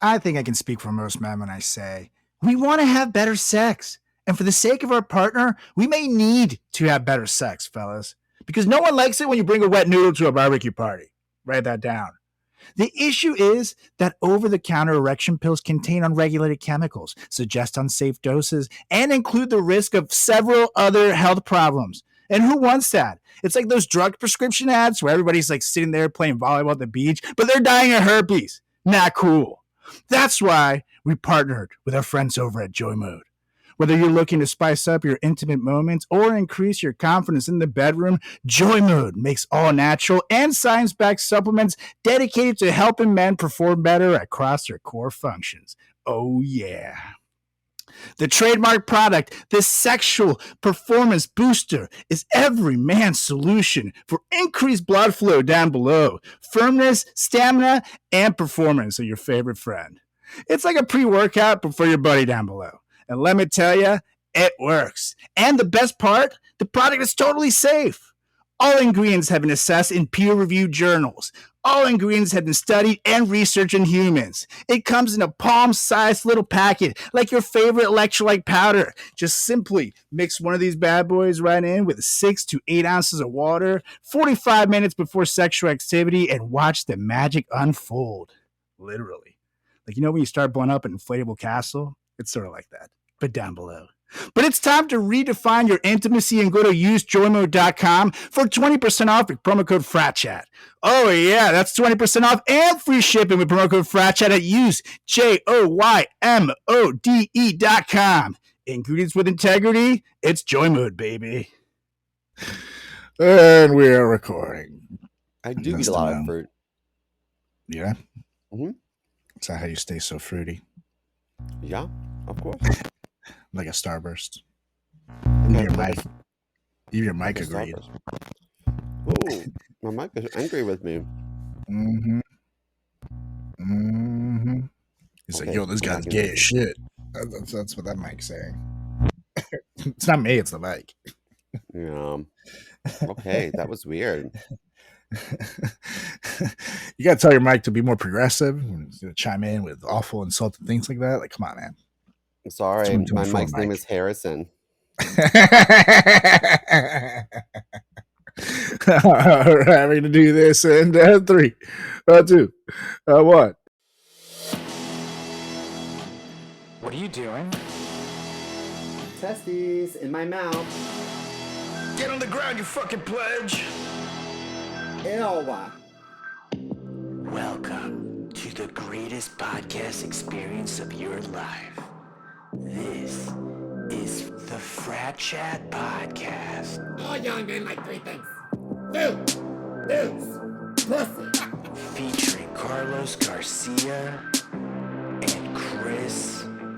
I think I can speak for most men when I say we want to have better sex. And for the sake of our partner, we may need to have better sex, fellas. Because no one likes it when you bring a wet noodle to a barbecue party. Write that down. The issue is that over-the-counter erection pills contain unregulated chemicals, suggest unsafe doses, and include the risk of several other health problems. And who wants that? It's like those drug prescription ads where everybody's like sitting there playing volleyball at the beach, but they're dying of herpes. Not cool. That's why we partnered with our friends over at Joy Mode. Whether you're looking to spice up your intimate moments or increase your confidence in the bedroom, Joy Mode makes all natural and science-backed supplements dedicated to helping men perform better across their core functions. Oh, yeah. The trademark product, the sexual performance booster, is every man's solution for increased blood flow down below, firmness, stamina, and performance of your favorite friend. It's like a pre-workout, but for your buddy down below. And let me tell you, it works. And the best part, the product is totally safe. All ingredients have been assessed in peer-reviewed journals. All ingredients have been studied and researched in humans. It comes in a palm-sized little packet, like your favorite electrolyte powder. Just simply mix one of these bad boys right in with 6 to 8 ounces of water, 45 minutes before sexual activity, and watch the magic unfold. Literally. Like, you know when you start blowing up an inflatable castle? It's sort of like that, but down below. But it's time to redefine your intimacy and go to usejoymode.com for 20% off with promo code FRATCHAT. Oh, yeah, that's 20% off and free shipping with promo code FRATCHAT at usejoymode.com. Ingredients with integrity, it's Joy Mode, baby. And we are recording. I do eat a lot of fruit. Yeah? Mm-hmm. Is that how you stay so fruity? Yeah, of course. Like a starburst. Okay, Even your mic agreed. Oh, my mic is angry with me. Mm-hmm. Mm-hmm. He's like, yo, this guy's gay as shit. That's what that mic's saying. It's not me, it's the mic. Yeah. Okay, that was weird. You gotta tell your mic to be more progressive. He's gonna chime in with awful, insulting things like that. Like, come on, man. I'm sorry, my mic's name is Harrison. All right, we're gonna do this in 3, 2, 1. What are you doing? Testes in my mouth. Get on the ground, you fucking pledge. Ew. Welcome to the greatest podcast experience of your life. This is the Frat Chat Podcast. All young men like 3 things. Food, booze, pussy. Featuring Carlos Garcia and Chris Moore.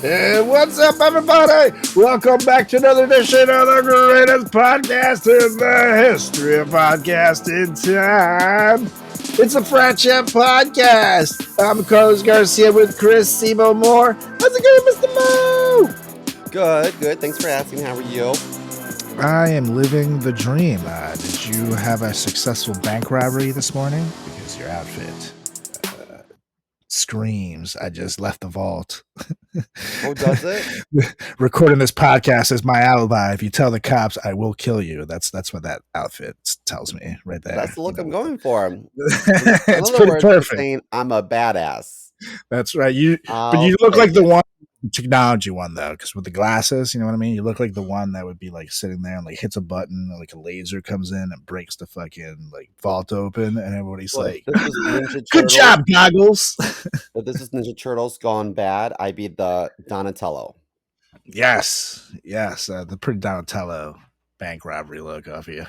Hey, what's up, everybody? Welcome back to another edition of the greatest podcast in the history of podcasting time. It's a Frat Chat Podcast. I'm Carlos Garcia with Chris Simo Moore. How's it going, Mr. Mo? Good. Thanks for asking. How are you? I am living the dream. Did you have a successful bank robbery this morning? Because your outfit screams, I just left the vault. Oh, does it? Recording this podcast is my alibi. If you tell the cops, I will kill you. That's what that outfit tells me right there. That's the look I'm going for. It's pretty perfect. Saying I'm a badass. But you look like the one, technology one though, because with the glasses, you know what I mean? You look like the one that would be like sitting there and like hits a button and like a laser comes in and breaks the fucking like vault open and everybody's like, good job, goggles. If this is Ninja Turtles gone bad, I'd be the Donatello. Yes, the pretty Donatello bank robbery look off of you.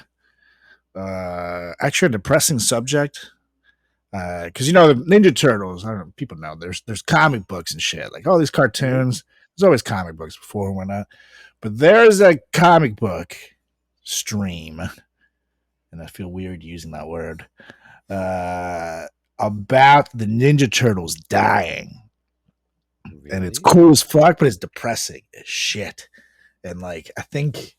Actually a depressing subject. Because you know the Ninja Turtles, I don't know, people know there's comic books and shit, like all these cartoons. There's always comic books before and whatnot, but there's a comic book stream, and I feel weird using that word, about the Ninja Turtles dying. Really? And it's cool as fuck, but it's depressing as shit. And like I think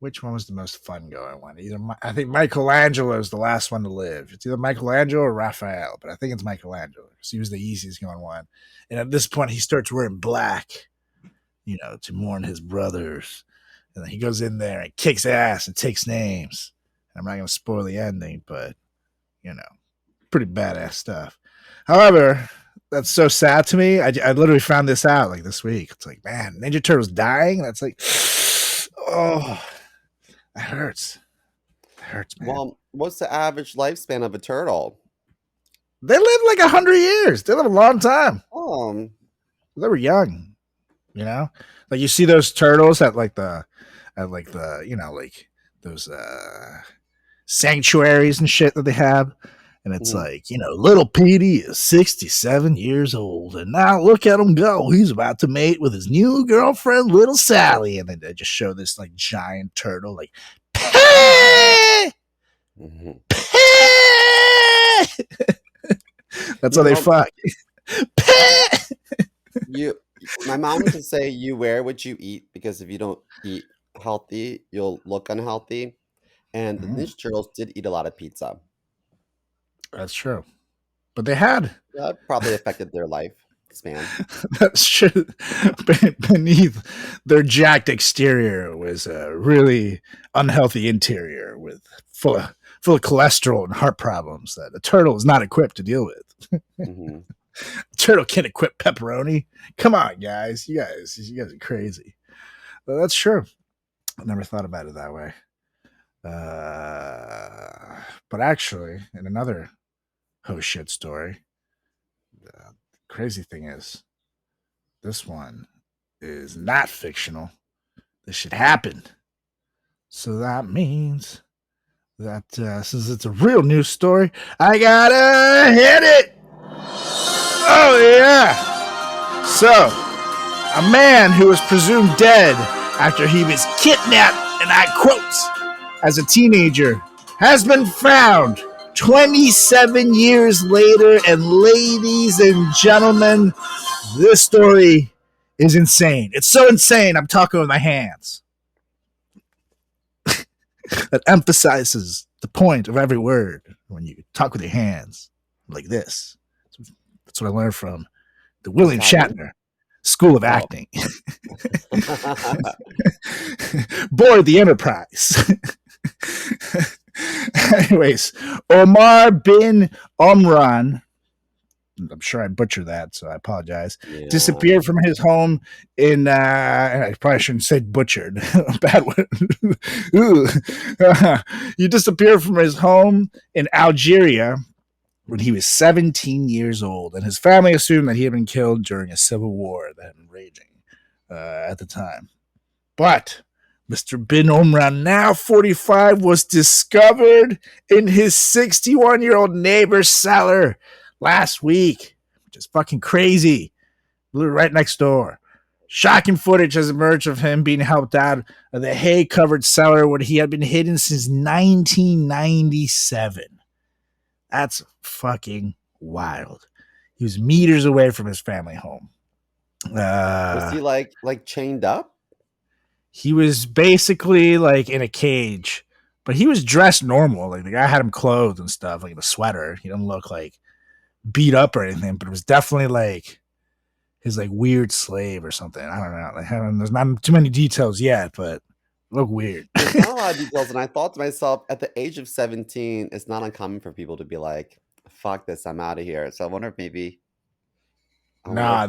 which one was the most fun going one? I think Michelangelo is the last one to live. It's either Michelangelo or Raphael, but I think it's Michelangelo because he was the easiest going one. And at this point, he starts wearing black, to mourn his brothers. And then he goes in there and kicks ass and takes names. I'm not going to spoil the ending, but pretty badass stuff. However, that's so sad to me. I literally found this out like this week. It's like, man, Ninja Turtles dying. That's like, oh. That hurts. That hurts, man. Well, what's the average lifespan of a turtle? They live like 100 years. They live a long time. They were young, Like you see those turtles at those sanctuaries and shit that they have. And it's like, little Petey is 67 years old. And now look at him go. He's about to mate with his new girlfriend, little Sally. And then they just show this like giant turtle, like, that's how they fuck. My mom used to say, you wear what you eat, because if you don't eat healthy, you'll look unhealthy. And the Ninja Turtles did eat a lot of pizza. That's true. But they had. That probably affected their life span. That's true. Beneath their jacked exterior was a really unhealthy interior with full of cholesterol and heart problems that a turtle is not equipped to deal with. A turtle can't equip pepperoni. Come on, guys. You guys are crazy. But that's true. I never thought about it that way. But actually, in another shit story, the crazy thing is, this one is not fictional. This shit happened. So that means that since it's a real news story, I gotta hit it. Oh yeah. So, a man who was presumed dead after he was kidnapped, and I quote, as a teenager, has been found 27 years later. And ladies and gentlemen, this story is insane. It's so insane, I'm talking with my hands. That emphasizes the point of every word when you talk with your hands like this. That's what I learned from the William Shatner School of Acting. Board the Enterprise. Anyways, Omar bin Omran, I'm sure I butchered that, so I apologize, disappeared from his home in, and I probably shouldn't say butchered, bad word. He disappeared from his home in Algeria when he was 17 years old, and his family assumed that he had been killed during a civil war that had been raging at the time. But Mr. Bin Omran, now 45, was discovered in his 61-year-old neighbor's cellar last week, which is fucking crazy. Literally right next door. Shocking footage has emerged of him being helped out of the hay-covered cellar where he had been hidden since 1997. That's fucking wild. He was meters away from his family home. Was he like chained up? He was basically like in a cage, but he was dressed normal. Like the guy had him clothed and stuff, like in a sweater. He didn't look like beat up or anything, but it was definitely like his like weird slave or something. I don't know. Like, there's not too many details yet, but it looked weird. There's not a lot of details, and I thought to myself, at the age of 17, it's not uncommon for people to be like, "Fuck this, I'm out of here." So I wonder if maybe.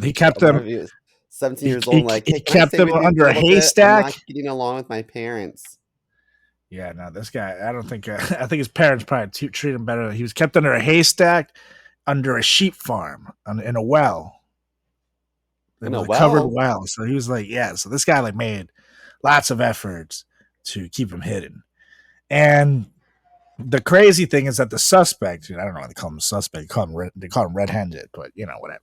He kept them. 17 years old, like, hey, he kept them under a haystack. I'm not getting along with my parents. Yeah, no, this guy, I don't think, I think his parents probably treated him better. He was kept under a haystack, under a sheep farm, in a well. In a covered well. So he was like, yeah, so this guy like made lots of efforts to keep him hidden. And the crazy thing is that the suspect, I don't know why they call him suspect, they call him red-handed, but whatever.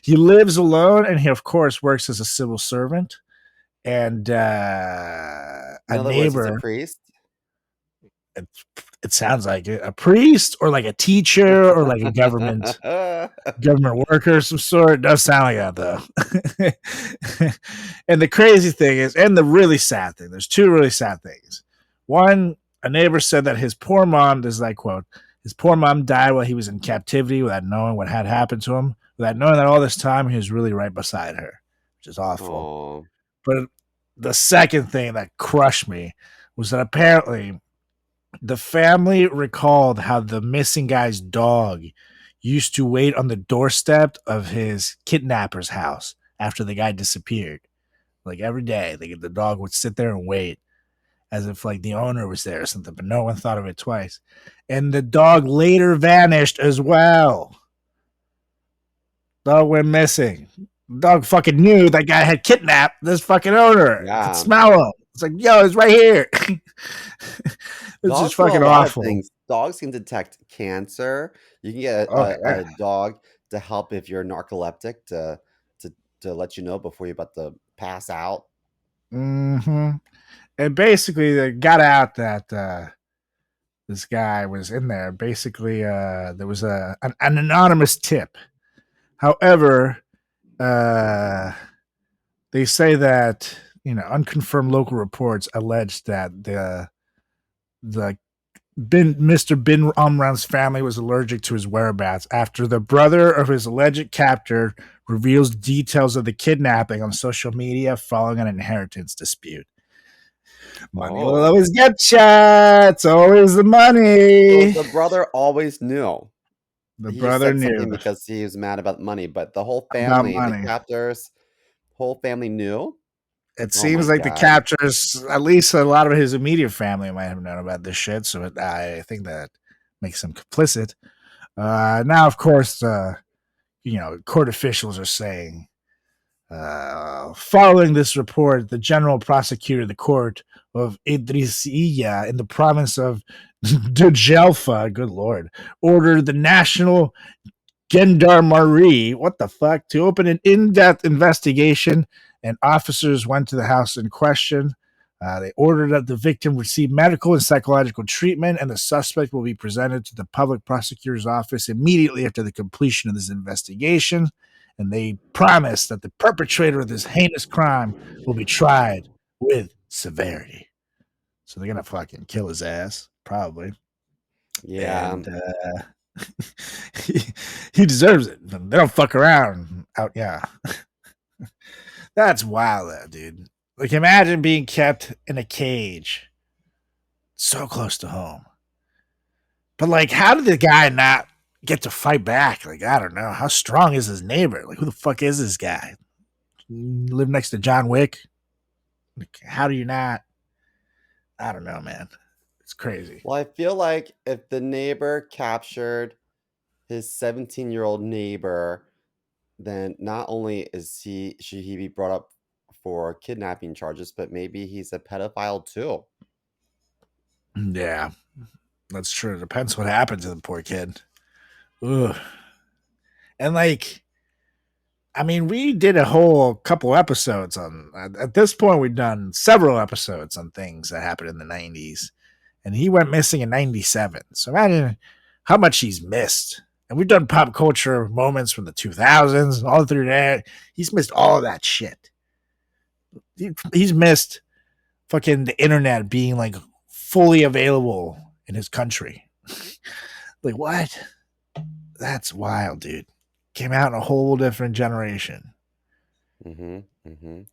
He lives alone, and he of course works as a civil servant. And a neighbor, words, he's a priest. It sounds like it. A priest or like a teacher or like a government worker of some sort. It does sound like that though. And the crazy thing is, and the really sad thing, there's two really sad things. One, a neighbor said that his poor mom, this is I quote, his poor mom died while he was in captivity without knowing what had happened to him, without knowing that all this time he was really right beside her, which is awful. Oh, But the second thing that crushed me was that apparently the family recalled how the missing guy's dog used to wait on the doorstep of his kidnapper's house after the guy disappeared. Like every day, the dog would sit there and wait as if like the owner was there or something, but no one thought of it twice. And the dog later vanished as well. Dog went missing. Dog fucking knew that guy had kidnapped this fucking owner. Yeah. Could smell him. It's like, yo, it's right here. This is fucking awful. Dogs can detect cancer. You can get a dog to help if you're narcoleptic to let you know before you're about to pass out. Mm-hmm. And basically, they got out that this guy was in there. Basically, there was an anonymous tip. However, they say that unconfirmed local reports allege that Mr. Bin Amran's family was allergic to his whereabouts after the brother of his alleged captor reveals details of the kidnapping on social media following an inheritance dispute. Money will always get ya. It's always the money. So the brother always knew. The brother knew because he was mad about money, but the whole family, the captors, whole family knew. It seems like the captors, at least a lot of his immediate family might have known about this shit, so I think that makes them complicit. Now, of course, court officials are saying, following this report, the general prosecutor of the court of Idrisiya in the province of Djelfa, good lord, ordered the National Gendarmerie, what the fuck, to open an in-depth investigation, and officers went to the house in question. They ordered that the victim receive medical and psychological treatment, and the suspect will be presented to the public prosecutor's office immediately after the completion of this investigation. And they promised that the perpetrator of this heinous crime will be tried with severity. So they're going to fucking kill his ass, probably. Yeah. And he deserves it. They don't fuck around out. Yeah. That's wild, though, dude. Like, imagine being kept in a cage so close to home. But, like, how did the guy not get to fight back? Like, I don't know. How strong is his neighbor? Like, who the fuck is this guy? Live next to John Wick? Like, how do you not? I don't know, man. It's crazy. Well, I feel like if the neighbor captured his 17-year-old neighbor, then not only should he be brought up for kidnapping charges, but maybe he's a pedophile too. Yeah, that's true. It depends what happened to the poor kid. Ugh. And like, I mean, we did a whole couple episodes on, at this point, we've done several episodes on things that happened in the 90s. And he went missing in 97. So imagine how much he's missed. And we've done pop culture moments from the 2000s, all through that. He's missed all of that shit. He's missed fucking the internet being like fully available in his country. Like, what? That's wild, dude. Came out in a whole different generation.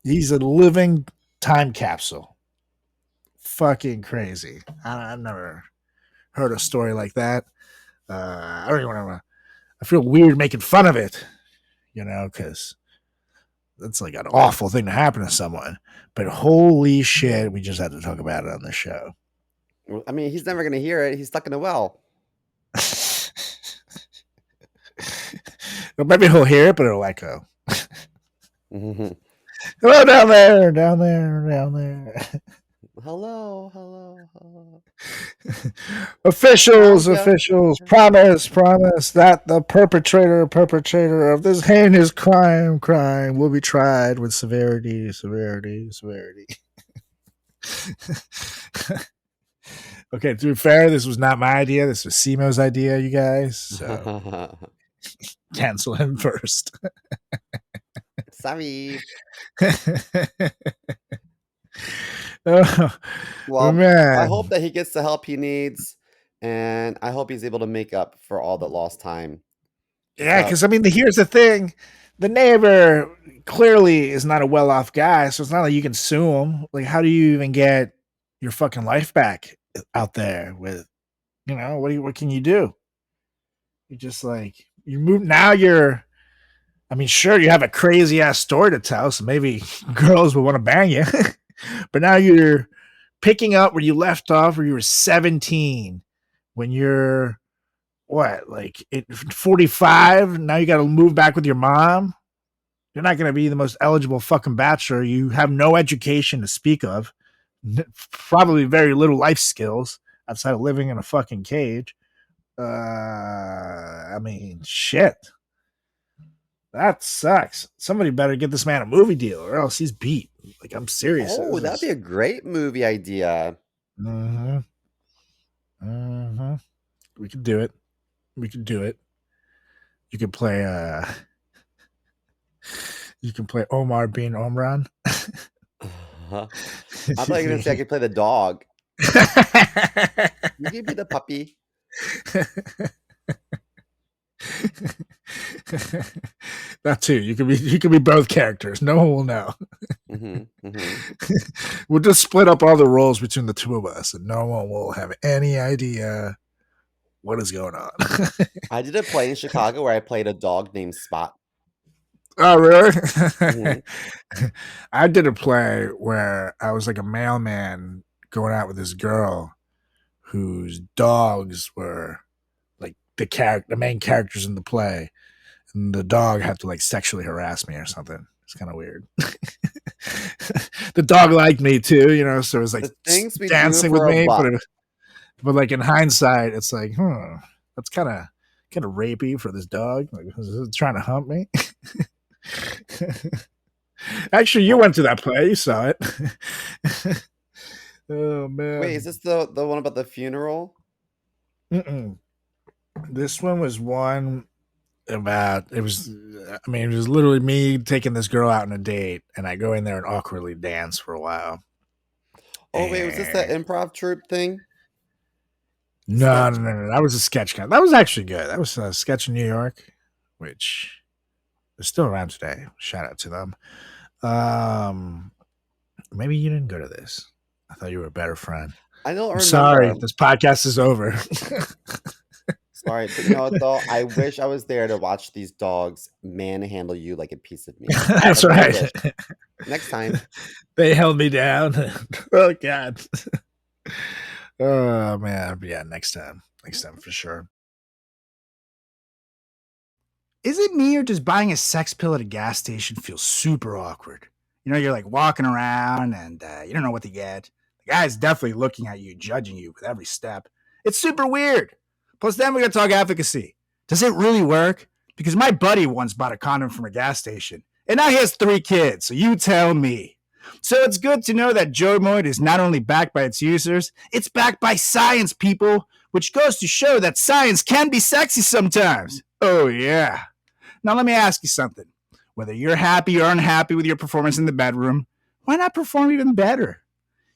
He's a living time capsule. Fucking crazy. I've never heard a story like that. I don't even want to. I feel weird making fun of it, because that's like an awful thing to happen to someone. But holy shit, we just had to talk about it on the show. I mean, he's never going to hear it. He's stuck in a well. Well, maybe he'll hear it, but it'll echo. Hello, down there. Hello. Officials, promise that the perpetrator of this heinous crime will be tried with severity. Okay, to be fair, this was not my idea. This was Simo's idea, you guys. So cancel him first. Sorry. Oh, Well, man. I hope that he gets the help he needs, and I hope he's able to make up for all the lost time. Yeah, So- because I mean, here's the thing: the neighbor clearly is not a well-off guy, so it's not like you can sue him. Like, how do you even get your fucking life back out there? With, what can you do? You just like you move now. I mean, sure, you have a crazy ass story to tell, so maybe girls will want to bang you. But now you're picking up where you left off, where you were 17, when you're what, like 45. Now you got to move back with your mom. You're not going to be the most eligible fucking bachelor. You have no education to speak of, probably very little life skills outside of living in a fucking cage. I mean, shit. That sucks. Somebody better get this man a movie deal, or else he's beat. Like, I'm serious. Oh, that'd be a great movie idea. Mm-hmm. Mm-hmm. We could do it. We could do it. You could play you can play Omar being Omran. I thought you were gonna say I could play the dog. You could be the puppy. That too. You could be both characters. No one will know. We'll just split up all the roles between the two of us, and no one will have any idea what is going on. I did a play in Chicago where I played a dog named Spot. Oh, really? I did a play where I was like a mailman going out with this girl whose dogs were like the main characters in the play, and the dog had to like sexually harass me or something. It's kind of weird. The dog liked me too, so it was like dancing with me, but like in hindsight, it's like, that's kind of rapey for this dog. Like, is it trying to hump me? Actually, you went to that play. You saw it. Oh man! Wait, is this the one about the funeral? Mm-mm. This one was one about it was literally me taking this girl out on a date, and I go in there and awkwardly dance for a while. Oh wait, was this that improv troupe thing? No. That was a sketch. That was actually good. That was a sketch in New York, which is still around today. Shout out to them. Maybe you didn't go to this. I thought you were a better friend. I don't remember. Sorry, this podcast is over. Sorry, but though, I wish I was there to watch these dogs manhandle you like a piece of meat. That's right. Next time. They held me down. Oh, God. Oh, man. Yeah, next time. Next time for sure. Is it me, or does buying a sex pill at a gas station feel super awkward? You're like walking around and you don't know what to get. The guy's definitely looking at you, judging you with every step. It's super weird. Plus, then we're going to talk efficacy. Does it really work? Because my buddy once bought a condom from a gas station, and now he has 3 kids, so you tell me. So it's good to know that Joymoid is not only backed by its users, it's backed by science, people, which goes to show that science can be sexy sometimes. Oh, yeah. Now, let me ask you something. Whether you're happy or unhappy with your performance in the bedroom, why not perform even better?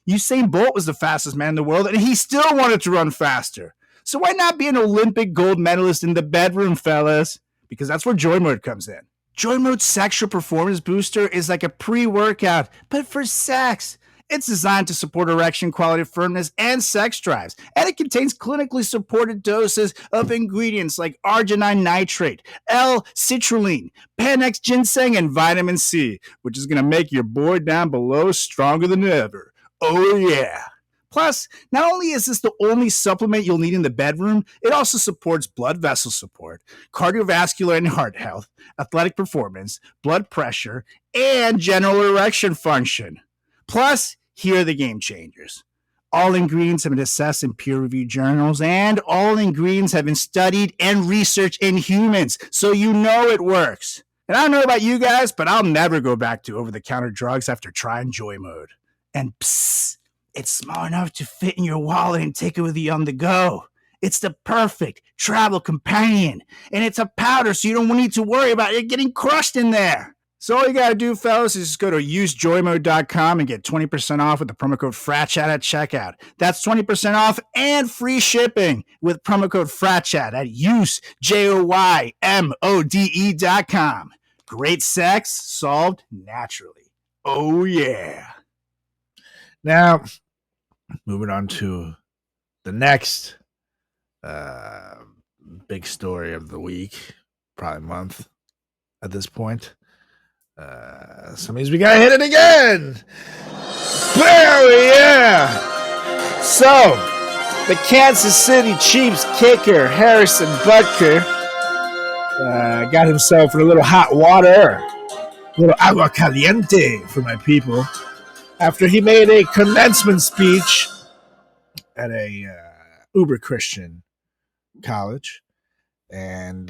Usain Bolt was the fastest man in the world, and he still wanted to run faster. So why not be an Olympic gold medalist in the bedroom, fellas? Because that's where Joy Mode comes in. Joy Mode's sexual performance booster is like a pre-workout, but for sex. It's designed to support erection quality, firmness, and sex drives. And it contains clinically supported doses of ingredients like arginine nitrate, L-citrulline, Panax ginseng, and vitamin C, which is going to make your boy down below stronger than ever. Oh, yeah. Plus, not only is this the only supplement you'll need in the bedroom, it also supports blood vessel support, cardiovascular and heart health, athletic performance, blood pressure, and general erection function. Plus, here are the game changers. All ingredients have been assessed in peer-reviewed journals, and all ingredients have been studied and researched in humans, so you know it works. And I don't know about you guys, but I'll never go back to over-the-counter drugs after trying Joy Mode. And psst, It's small enough to fit in your wallet and take it with you on the go. It's the perfect travel companion, and it's a powder, so you don't need to worry about it getting crushed in there. So all you gotta do, fellas, is just go to usejoymode.com and get 20% off with the promo code FRATCHAT at checkout. That's 20% off and free shipping with promo code FRATCHAT at usejoymode.com. Great sex solved naturally. Oh, yeah. Now, moving on to the next big story of the week, probably month at this point. Some means we gotta hit it again. Well, yeah. So, the Kansas City Chiefs kicker, Harrison Butker, got himself in a little hot water, a little agua caliente for my people, after he made a commencement speech at a uber Christian college and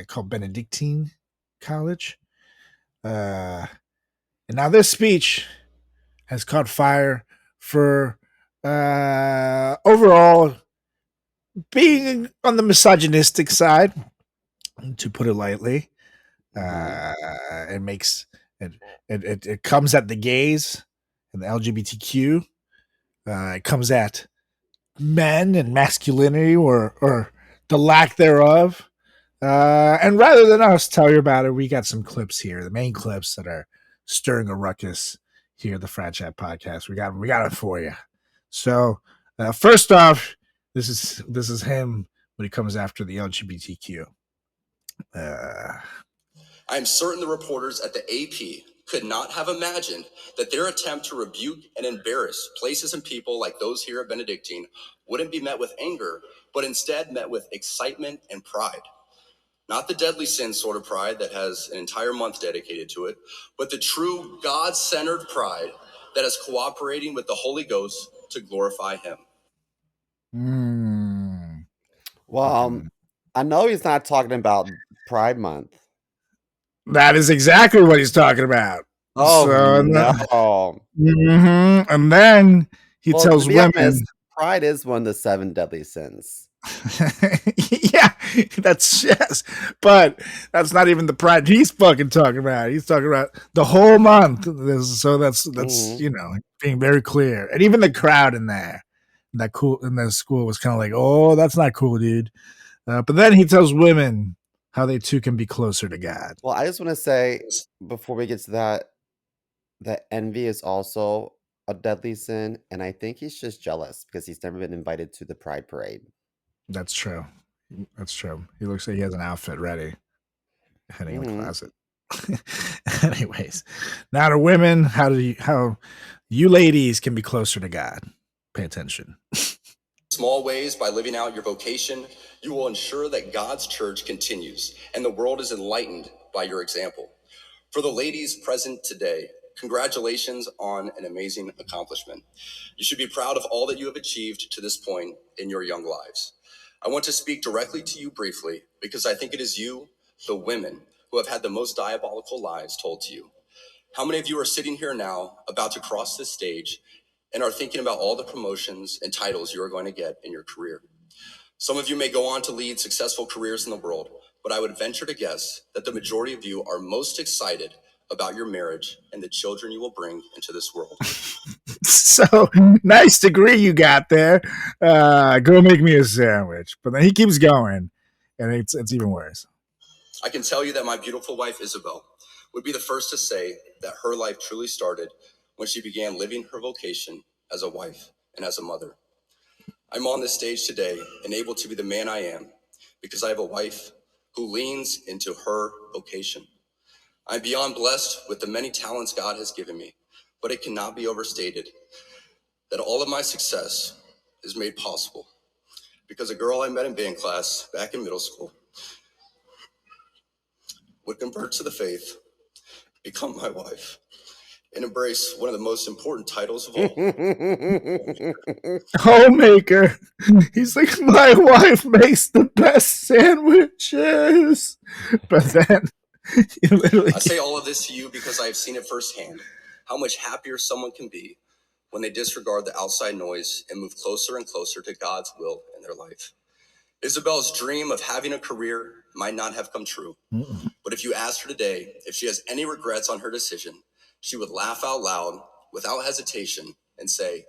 called Benedictine College. And now this speech has caught fire for overall being on the misogynistic side, to put it lightly. It comes at the gays and the LGBTQ. It comes at men and masculinity or the lack thereof. And rather than us tell you about it, we got some clips here, the main clips that are stirring a ruckus here at the Frat Chat podcast. We got it for you. So first off, this is him when he comes after the LGBTQ. I'm certain the reporters at the AP could not have imagined that their attempt to rebuke and embarrass places and people like those here at Benedictine wouldn't be met with anger, but instead met with excitement and pride. Not the deadly sin sort of pride that has an entire month dedicated to it, but the true God-centered pride that is cooperating with the Holy Ghost to glorify Him. Well, I know he's not talking about Pride Month. That is exactly what he's talking about. Oh, So, no. And then he tells to be women. honest, pride is one of the 7 deadly sins. Yeah, that's yes, but that's not even the pride he's fucking talking about. He's talking about the whole month. So that's being very clear. And even the crowd in there, that school was kind of like, oh, that's not cool, dude. But then he tells women how they too can be closer to God. Well, I just want to say before we get to that envy is also a deadly sin, and I think he's just jealous because he's never been invited to the Pride Parade. That's true. That's true. He looks like he has an outfit ready, heading in the closet. Anyways, now to women, how you ladies can be closer to God. Pay attention. Small ways, by living out your vocation, you will ensure that God's church continues and the world is enlightened by your example. For the ladies present today, congratulations on an amazing accomplishment. You should be proud of all that you have achieved to this point in your young lives. I want to speak directly to you briefly because I think it is you, the women, who have had the most diabolical lies told to you. How many of you are sitting here now about to cross this stage and are thinking about all the promotions and titles you are going to get in your career? Some of you may go on to lead successful careers in the world, but I would venture to guess that the majority of you are most excited about your marriage and the children you will bring into this world. So nice degree you got there. Go make me a sandwich. But then he keeps going, and it's even worse. I can tell you that my beautiful wife, Isabel, would be the first to say that her life truly started when she began living her vocation as a wife and as a mother. I'm on this stage today and able to be the man I am because I have a wife who leans into her vocation. I'm beyond blessed with the many talents God has given me, but it cannot be overstated that all of my success is made possible because a girl I met in band class back in middle school would convert to the faith, become my wife, and embrace one of the most important titles of all. Homemaker. He's like, my wife makes the best sandwiches. But then I say all of this to you because I have seen it firsthand, how much happier someone can be when they disregard the outside noise and move closer and closer to God's will in their life. Isabel's dream of having a career might not have come true, but if you asked her today if she has any regrets on her decision, she would laugh out loud without hesitation and say,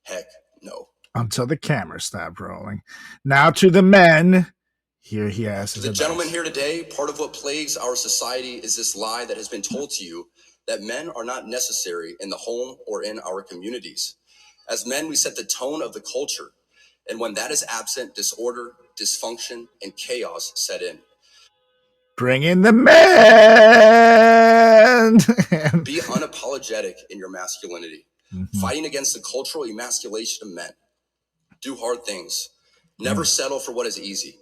heck no. Until the camera stopped rolling. Now to the men. Here he has his The advice. gentleman here today, part of what plagues our society is this lie that has been told to you that men are not necessary in the home or in our communities. As men, we set the tone of the culture. And when that is absent, disorder, dysfunction, and chaos set in. Bring in the men. Be unapologetic in your masculinity, fighting against the cultural emasculation of men. Do hard things. Never settle for what is easy.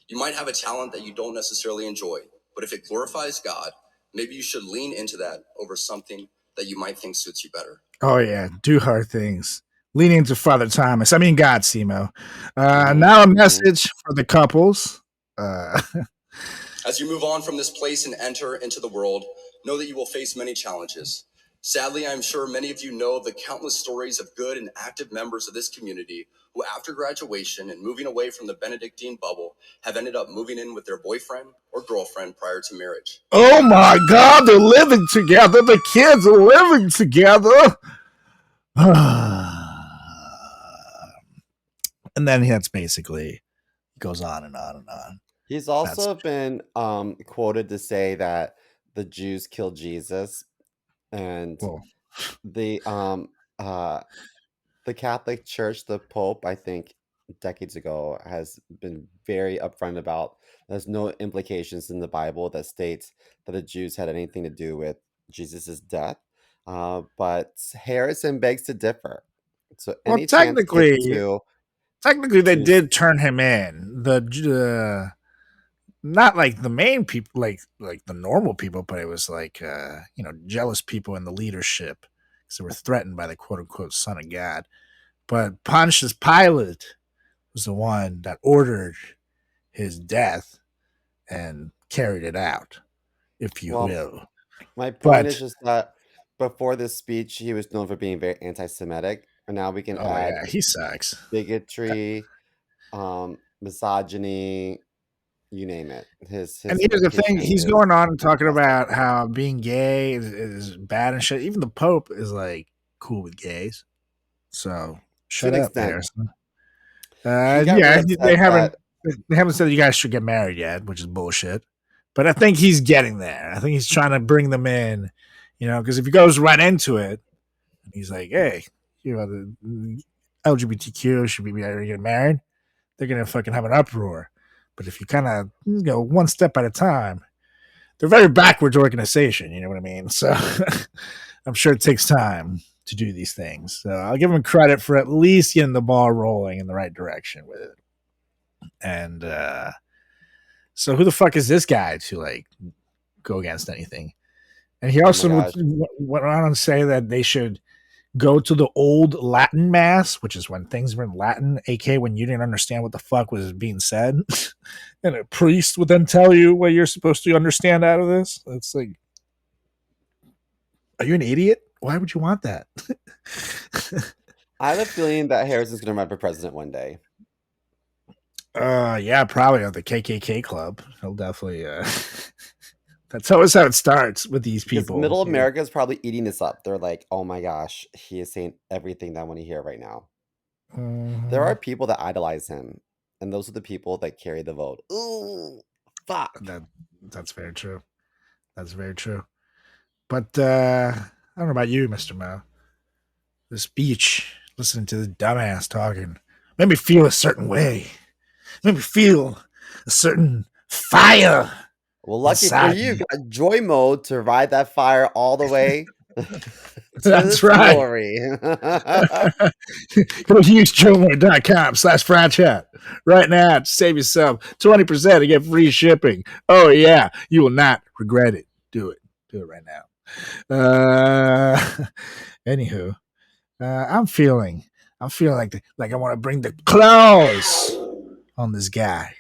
You might have a talent that you don't necessarily enjoy, but if it glorifies God, maybe you should lean into that over something that you might think suits you better. Oh, yeah. Do hard things. Lean into Father Thomas. I mean, God, Simo. Now a message for the couples. As you move on from this place and enter into the world, know that you will face many challenges. Sadly, I'm sure many of you know of the countless stories of good and active members of this community who, after graduation and moving away from the Benedictine bubble, have ended up moving in with their boyfriend or girlfriend prior to marriage. Oh, my God. They're living together. The kids are living together. And then that's basically goes on and on and on. He's also been quoted to say that the Jews killed Jesus, and the Catholic Church, the Pope, I think decades ago, has been very upfront about there's no implications in the Bible that states that the Jews had anything to do with Jesus's death. But Harrison begs to differ. So any technically, they to- did turn him in. The not like the main people, like the normal people, but it was like jealous people in the leadership because they were threatened by the quote unquote Son of God. But Pontius Pilate was the one that ordered his death and carried it out, if you will. My point is just that before this speech, he was known for being very anti-Semitic, and now we can add he sucks. Bigotry, misogyny, you name it. And here's the thing: he's going on and talking about how being gay is bad and shit. Even the Pope is like cool with gays. So shut up, Harrison. They haven't said you guys should get married yet, which is bullshit. But I think he's getting there. I think he's trying to bring them in, because if he goes right into it, he's like, hey, the LGBTQ should be getting married, they're going to fucking have an uproar. But if you kind of go one step at a time, they're a very backwards organization, you know what I mean? So I'm sure it takes time to do these things. So I'll give them credit for at least getting the ball rolling in the right direction with it. And so who the fuck is this guy to like go against anything? And he also went on to say that they should go to the old Latin mass, which is when things were in Latin, aka when you didn't understand what the fuck was being said. And a priest would then tell you what you're supposed to understand out of this. It's like, are you an idiot? Why would you want that? I have a feeling that Harrison's going to run for president one day. Yeah, probably on the KKK club. He'll definitely. That's always how it starts with these people. Middle America is probably eating this up. They're like, oh my gosh, he is saying everything that I want to hear right now. There are people that idolize him, and those are the people that carry the vote. Ooh, fuck. That's very true. That's very true. But I don't know about you, Mr. Mo. The speech, listening to the dumbass talking, made me feel a certain way. Made me feel a certain fire. Well, lucky for you, you got joy mode to ride that fire all the way. That's right. Go to usejoymode.com/fratchat right now to save yourself 20% and get free shipping. Oh yeah, you will not regret it. Do it right now. Anywho, I'm feeling like I want to bring the claws on this guy,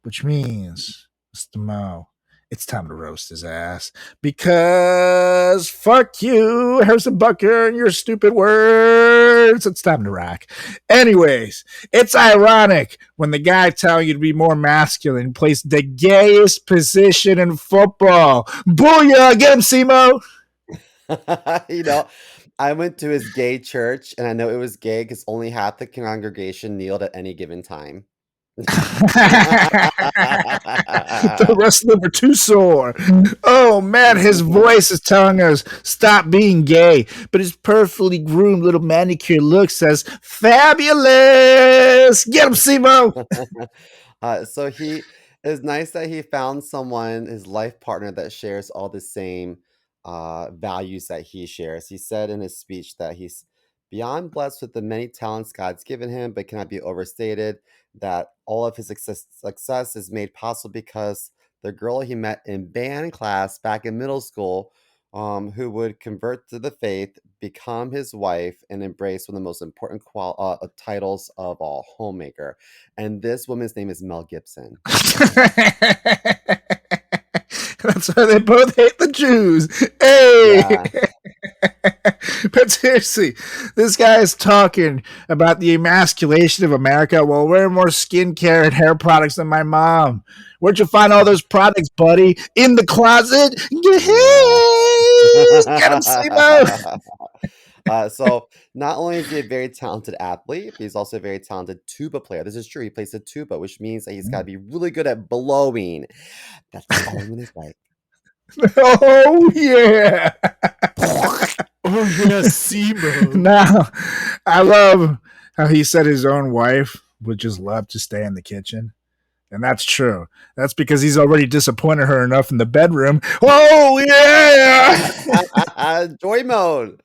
which means, Mr. Mo, it's time to roast his ass. Because fuck you, Harrison Butker, and your stupid words. It's time to rock. Anyways, it's ironic when the guy telling you to be more masculine plays the gayest position in football. Booyah! Get him, Simo! You know, I went to his gay church, and I know it was gay because only half the congregation kneeled at any given time. The rest of them were too sore. Oh man, his voice is telling us stop being gay, but his perfectly groomed little manicure look says fabulous. Get him, Simo. So it's nice that he found someone, his life partner, that shares all the same values that he shares. He said in his speech that he's beyond blessed with the many talents God's given him, but cannot be overstated. That all of his success is made possible because the girl he met in band class back in middle school, who would convert to the faith, become his wife, and embrace one of the most important titles of all, homemaker. And this woman's name is Mel Gibson. That's why they both hate the Jews. Hey! Yeah. But seriously, this guy is talking about the emasculation of America while wearing more skincare and hair products than my mom. Where'd you find all those products, buddy? In the closet? Get him, Simo! So not only is he a very talented athlete, but he's also a very talented tuba player. This is true. He plays the tuba, which means that he's got to be really good at blowing. That's all I'm going to say. Oh, yeah. Oh, yes, Simo. Now, I love how he said his own wife would just love to stay in the kitchen. And that's true. That's because he's already disappointed her enough in the bedroom. Oh, yeah. Joy mode.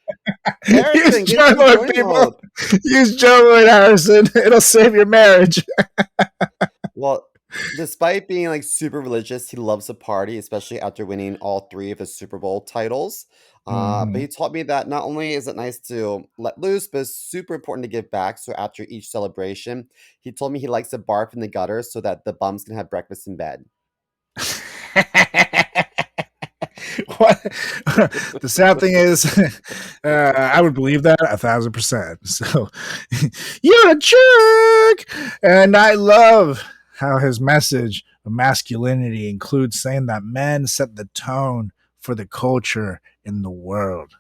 Use joy mode, people. Use joy mode, Harrison. It'll save your marriage. Well, despite being like super religious, he loves to party, especially after winning all 3 of his Super Bowl titles. But he taught me that not only is it nice to let loose, but it's super important to give back. So after each celebration, he told me he likes to barf in the gutters so that the bums can have breakfast in bed. What? The sad thing is, I would believe that 1,000%. So you're a jerk. And I love how his message of masculinity includes saying that men set the tone for the culture in the world.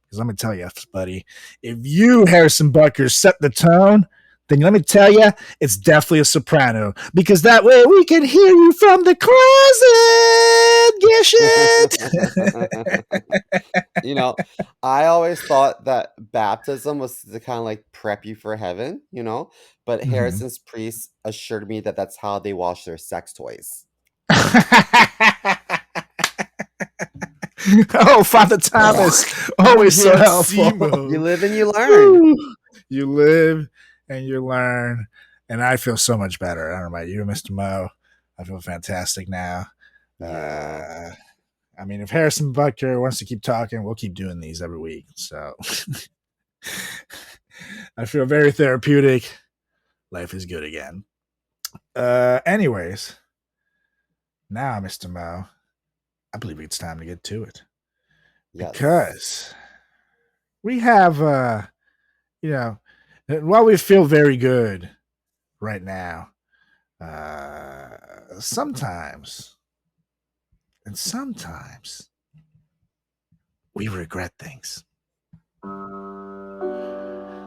Because let me tell you, buddy, if you, Harrison Butker, set the tone, then let me tell you, it's definitely a soprano. Because that way we can hear you from the closet. Get You know, I always thought that baptism was to kind of like prep you for heaven, you know, but Harrison's priest assured me that that's how they wash their sex toys. Oh, Father Thomas, always so helpful. You live and you learn. You live and you learn, and I feel so much better. I don't know about you, Mr. Mo. I feel fantastic now. I mean, if Harrison Butker wants to keep talking, we'll keep doing these every week. So I feel very therapeutic. Life is good again. Anyways, now, Mr. Mo, I believe it's time to get to it. Yes. Because we have, while we feel very good right now, sometimes we regret things.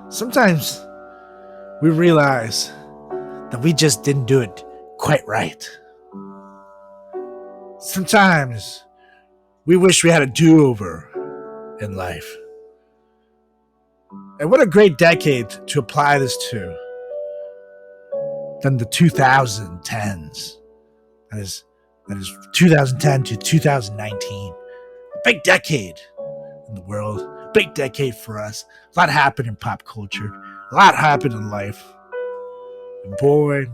Sometimes we realize that we just didn't do it quite right. Sometimes we wish we had a do-over in life. And what a great decade to apply this to than the 2010s. That is 2010 to 2019. A big decade in the world. Big decade for us. A lot happened in pop culture. A lot happened in life. And boy,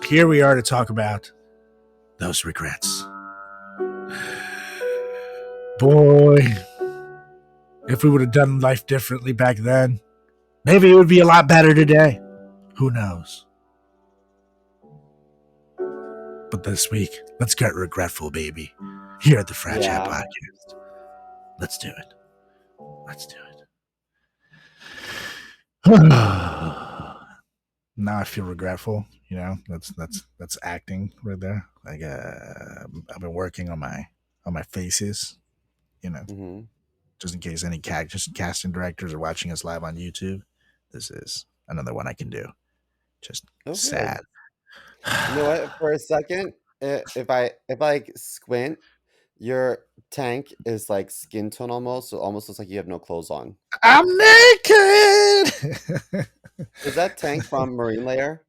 here we are to talk about those regrets. Boy, if we would have done life differently back then, maybe it would be a lot better today. Who knows? But this week, let's get regretful, baby. Here at the Frat Chat Yeah. Podcast. Let's do it. Let's do it. Now I feel regretful. You know, that's acting right there. Like I've been working on my faces. You know, Hmm. just in case any casting directors are watching us live on YouTube. This is another one I can do. Just Oh, sad. good. You know what? For a second, if I like squint, your tank is like skin tone almost. So it almost looks like you have no clothes on. I'm naked. Is that tank from Marine Layer?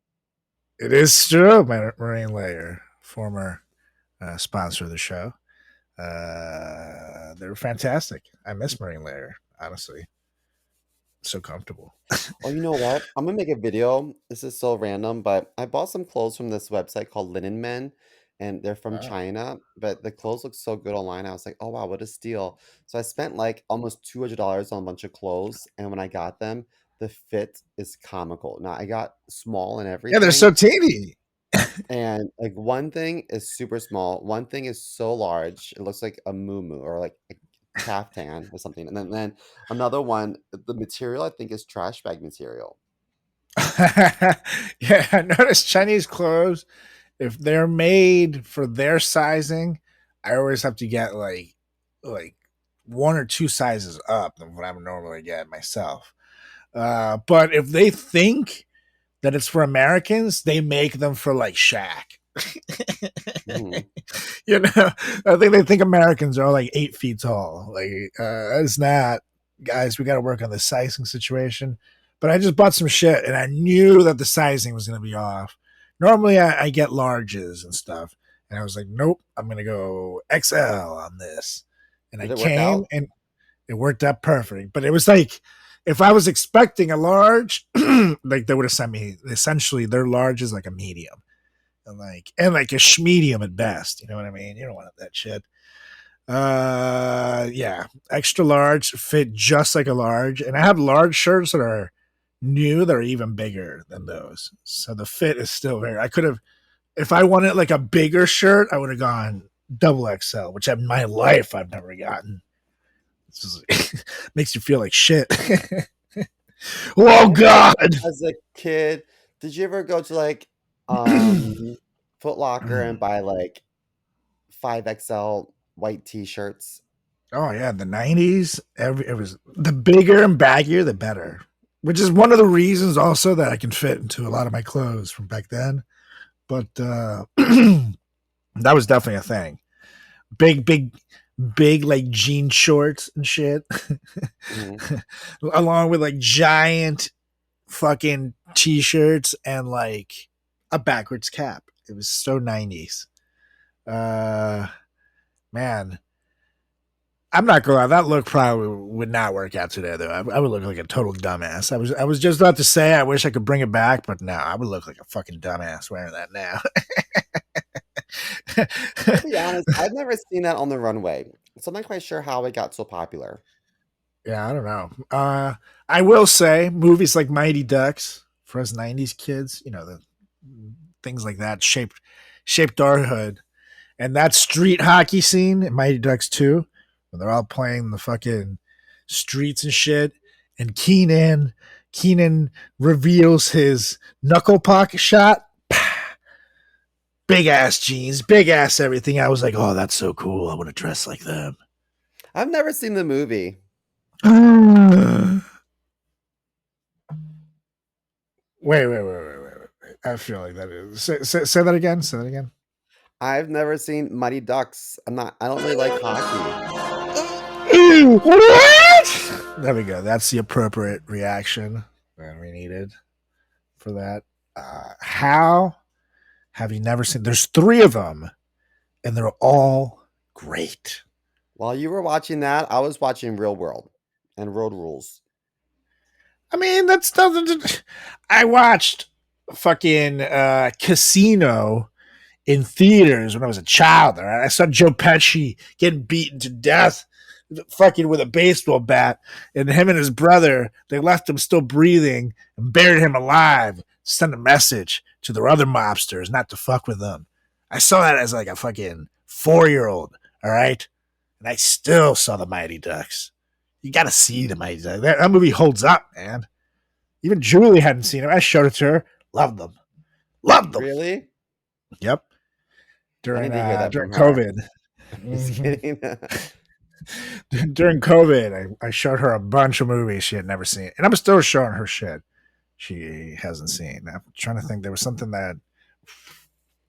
It is true, Marine Layer, former sponsor of the show. They were fantastic. I miss Marine Layer, honestly. So comfortable. Oh, you know what? I'm gonna make a video. This is so random, but I bought some clothes from this website called Linen Men, and they're from Wow. China. But the clothes look so good online. I was like, oh wow, what a steal! So I spent like almost $200 on a bunch of clothes, and when I got them, the fit is comical. Now I got small and Yeah, they're so everything, teeny. and like one thing is super small, one thing is so large, it looks like a moo or like a caftan or something, and then another one, the material I think is trash bag material. Yeah, I noticed Chinese clothes, if they're made for their sizing, I always have to get like one or two sizes up than what I would normally get myself. But if they think that it's for Americans, they make them for like Shaq. Hmm. You know, I think they think Americans are like 8 feet tall. Like, it's not, guys. We got to work on the sizing situation. But I just bought some shit, and I knew that the sizing was going to be off. Normally, I get larges and stuff, and I was like, nope, I'm going to go XL on this. And I Did it work came, out? and it worked out perfect. But it was like, if I was expecting a large, like they would have sent me essentially their large is like a medium and like a schmedium at best. You know what I mean? You don't want that shit. Yeah, extra large fit just like a large, and I have large shirts that are new that are even bigger than those. So the fit is still very. I could have, if I wanted like a bigger shirt, I would have gone double XL, which in my life I've never gotten. This is, makes you feel like shit. Oh I remember God. as a kid, did you ever go to like Foot Locker and buy like 5XL white t-shirts? Oh yeah, the '90s. It was the bigger and baggier, the better. Which is one of the reasons also that I can fit into a lot of my clothes from back then. But that was definitely a thing. Big like jean shorts and shit, Hmm. along with like giant fucking t-shirts and like a backwards cap. It was so '90s. Uh, man, I'm not gonna lie. That look probably would not work out today, though. I would look like a total dumbass. I was just about to say I wish I could bring it back, but no, I would look like a fucking dumbass wearing that now. I'll be honest, I've never seen that on the runway, so I'm not quite sure how it got so popular. Yeah, I don't know. I will say movies like Mighty Ducks for us '90s kids, you know, the things like that shaped our hood. And that street hockey scene in Mighty Ducks 2, when they're all playing the fucking streets and shit, and Keenan reveals his knuckle puck shot. Big ass jeans, big ass everything. I was like, oh, that's so cool. I want to dress like them. I've never seen the movie. Wait. I feel like that is. Say that again. Say that again. I've never seen Mighty Ducks. I don't really like hockey. What? There we go. That's the appropriate reaction that we needed for that. How have you never seen? There's 3 of them, and they're all great. While you were watching that, I was watching Real World and Road Rules. I mean, that's nothing. I watched fucking Casino in theaters when I was a child. All right? I saw Joe Pesci getting beaten to death, fucking with a baseball bat, and him and his brother, they left him still breathing and buried him alive. Send a message to their other mobsters not to fuck with them. I saw that as like a fucking 4-year-old. All right, and I still saw the Mighty Ducks. You got to see the Mighty Ducks. That movie holds up, man. Even Julie hadn't seen it. I showed it to her. Loved them. Loved them. Really? Yep. I During need to hear that during from her. COVID. Just Mhm. kidding. During COVID, I showed her a bunch of movies she had never seen, and I'm still showing her shit she hasn't seen. I'm trying to think. There was something that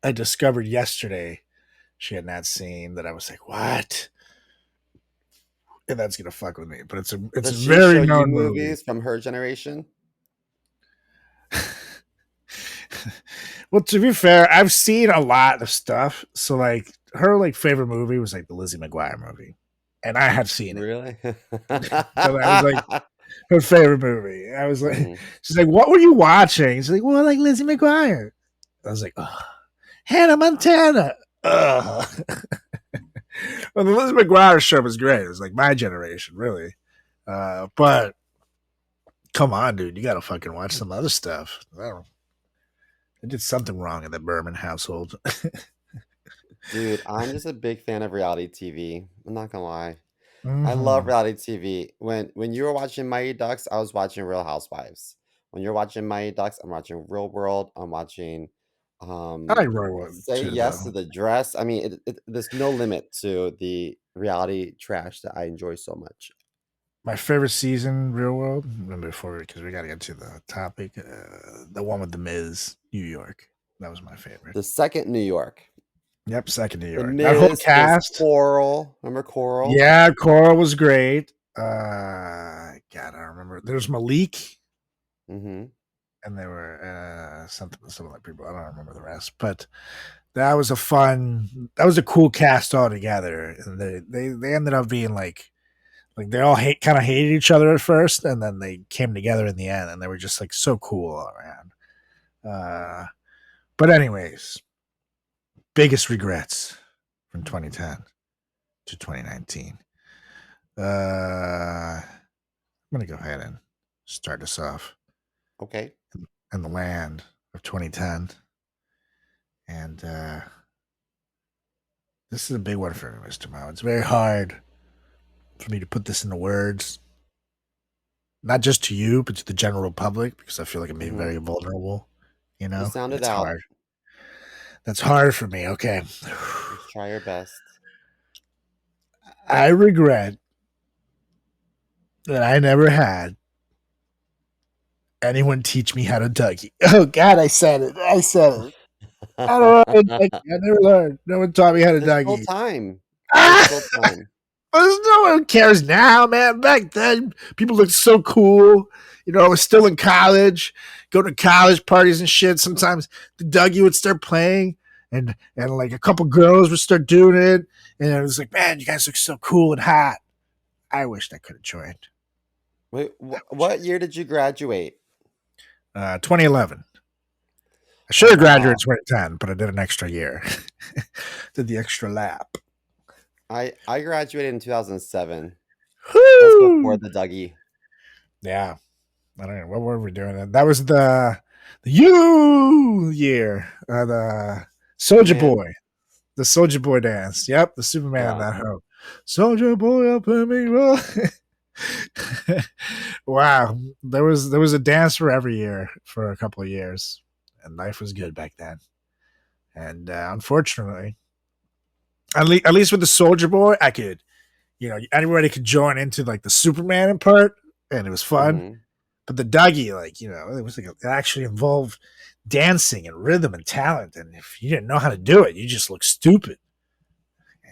I discovered yesterday she had not seen that I was like, what? And that's gonna fuck with me. But it's a Does she very show you known movie. movies from her generation? Well, to be fair, I've seen a lot of stuff. So like her like favorite movie was like the Lizzie McGuire movie, and I had seen it. Really? So that was like her favorite movie. I was like, Mhm. she's like, what were you watching? She's like, well, like Lizzie McGuire. I was like, oh, Hannah Montana. Ugh. Well, the Lizzie McGuire show was great. It was like my generation, really. But come on, dude, you gotta fucking watch some other stuff. I did something wrong in the Berman household. Dude, I'm just a big fan of reality TV. I'm not gonna lie. I love Mhm. reality TV. When you were watching Mighty Ducks, I was watching Real Housewives. When you're watching Mighty Ducks, I'm watching Real World. I'm watching I um like Roy Wood Say too, Yes though. to the Dress. I mean, there's no limit to the reality trash that I enjoy so much. My favorite season, Real World. Before because we got to get to the topic, the one with the Miz, New York. That was my favorite. The second New York. Yep, second New The York. That whole Miz was cast. Coral. Remember Coral? Yeah, Coral was great. God, I don't remember. There's Malik, Mm-hmm. and there were some other people. I don't remember the rest, but that was a cool cast altogether. And they ended up being like they all kind of hated each other at first, and then they came together in the end, and they were just like so cool all around. But anyways, biggest regrets from 2010 to 2019. I'm gonna go ahead and start us off Okay. in the land of 2010, and this is a big one for me, Mr. Mao. It's very hard for me to put this into words, not just to you, but to the general public, because I feel like I'm being very Mm-hmm. vulnerable. You know, Just sound it it's out. hard. That's hard for me. Okay. Just try your best. I regret that I never had anyone teach me how to Dougie. Oh God, I said it. I said it. I don't know. I never learned. No one taught me how to There's still Dougie. time. There's still time. There's no one cares now, man. Back then, people looked so cool. You know, I was still in college, go to college parties and shit. Sometimes the Dougie would start playing, and like a couple girls would start doing it, and it was like, man, you guys look so cool and hot. I wished I could have joined. Wait, what year did you graduate? 2011. I should Oh, have graduated wow. 2010, but I did an extra year. Did the extra lap. I graduated in 2007. That's before Woo! the Dougie. Yeah. I don't know. What were we doing? That was the you year. The Soldier Superman? Boy. The Soldier Boy dance. Yep. The Superman Yeah. that hoe. Soldier Boy up in me. Roll. Wow. There was a dance for every year for a couple of years. And life was good back then. And unfortunately, at least with the Soldier Boy, I could, anybody could join into like the Superman part, and it was fun. Mm-hmm. But the Dougie, like, it was like it actually involved dancing and rhythm and talent. And if you didn't know how to do it, you just looked stupid.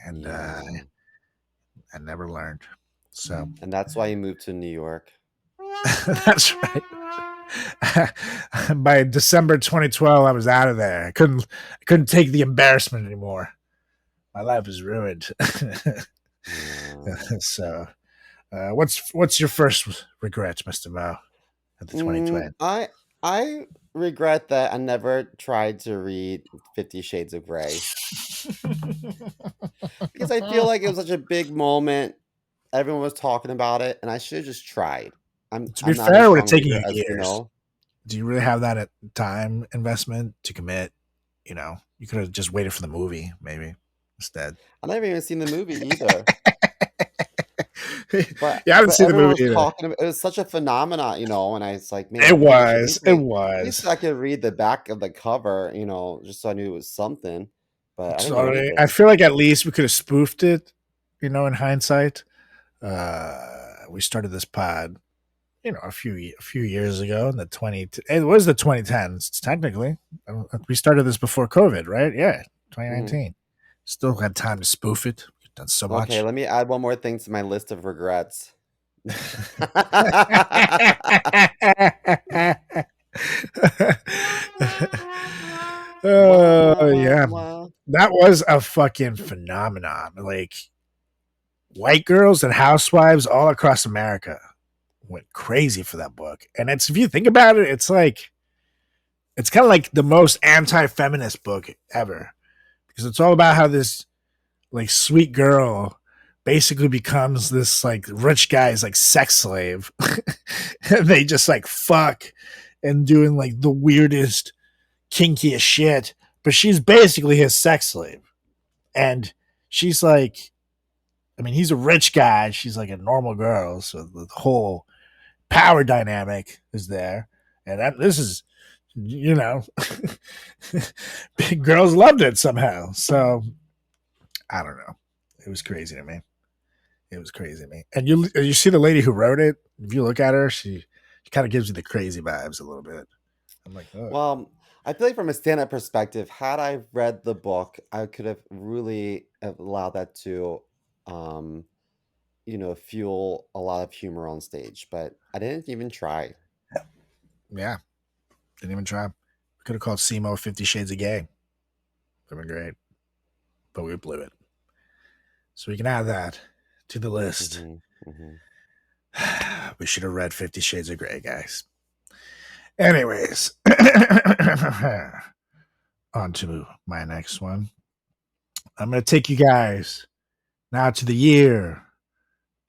And Yeah. I never learned. So And that's why you moved to New York. that's right. By December 2012, I was out of there. I couldn't take the embarrassment anymore. My life was ruined. Yeah. So, what's your first regrets, Mr. Mo, at the 2020? I regret that I never tried to read 50 Shades of Grey because I feel like it was such a big moment. Everyone was talking about it, and I should have just tried. To be I'm not fair, a it would have strong taken reader, you as you years. know. Do you really have that time investment to commit, You could have just waited for the movie, maybe instead. I never even seen the movie either. But Yeah, I haven't but seen the everyone movie was either. talking about it was such a phenomenon, and I was like, man, It I wish at was. least It at was. least I could read the back of the cover, just so I knew it was something. But I didn't know Sorry. I anything. feel like at least we could have spoofed it, in hindsight. We started this pod, a few years ago in it was the 2010s technically. We started this before COVID, right? Yeah, Mhm. 2019. Still had time to spoof it. We've done so Okay, much. let me add one more thing to my list of regrets. Wah, wah, Oh wah, yeah, wah. that was a fucking phenomenon. Like white girls and housewives all across America went crazy for that book. And if you think about it, it's kind of like the most anti-feminist book ever, because it's all about how this like sweet girl basically becomes this like rich guy's like sex slave. And they just like fuck and doing like the weirdest, kinkiest shit. But she's basically his sex slave. And she's like, I mean, he's a rich guy. She's like a normal girl. So the whole power dynamic is there. And this is, big girls loved it somehow. So I don't know. It was crazy to me. It was crazy to me. And you see the lady who wrote it. If you look at her, she kind of gives you the crazy vibes a little bit. I'm like, oh, Well, I feel like from a stand-up perspective, had I read the book, I could have really allowed that to, um, fuel a lot of humor on stage. But I didn't even try. yeah, didn't even try. We could have called Simo 50 Shades of Gay. That'd been great, but we blew it. So we can add that to the list. Mm-hmm, mm-hmm. We should have read 50 Shades of Grey, guys. Anyways, on to my next one. I'm going to take you guys now to the year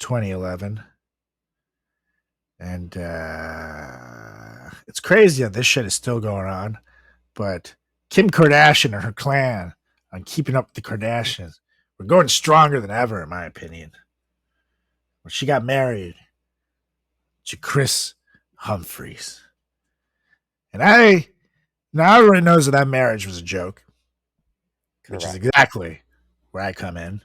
2011. And it's crazy that this shit is still going on. But Kim Kardashian and her clan on Keeping Up with the Kardashians were going stronger than ever, in my opinion. When she got married to Chris Humphries. And everybody knows that marriage was a joke, which is Correct. exactly where I come in,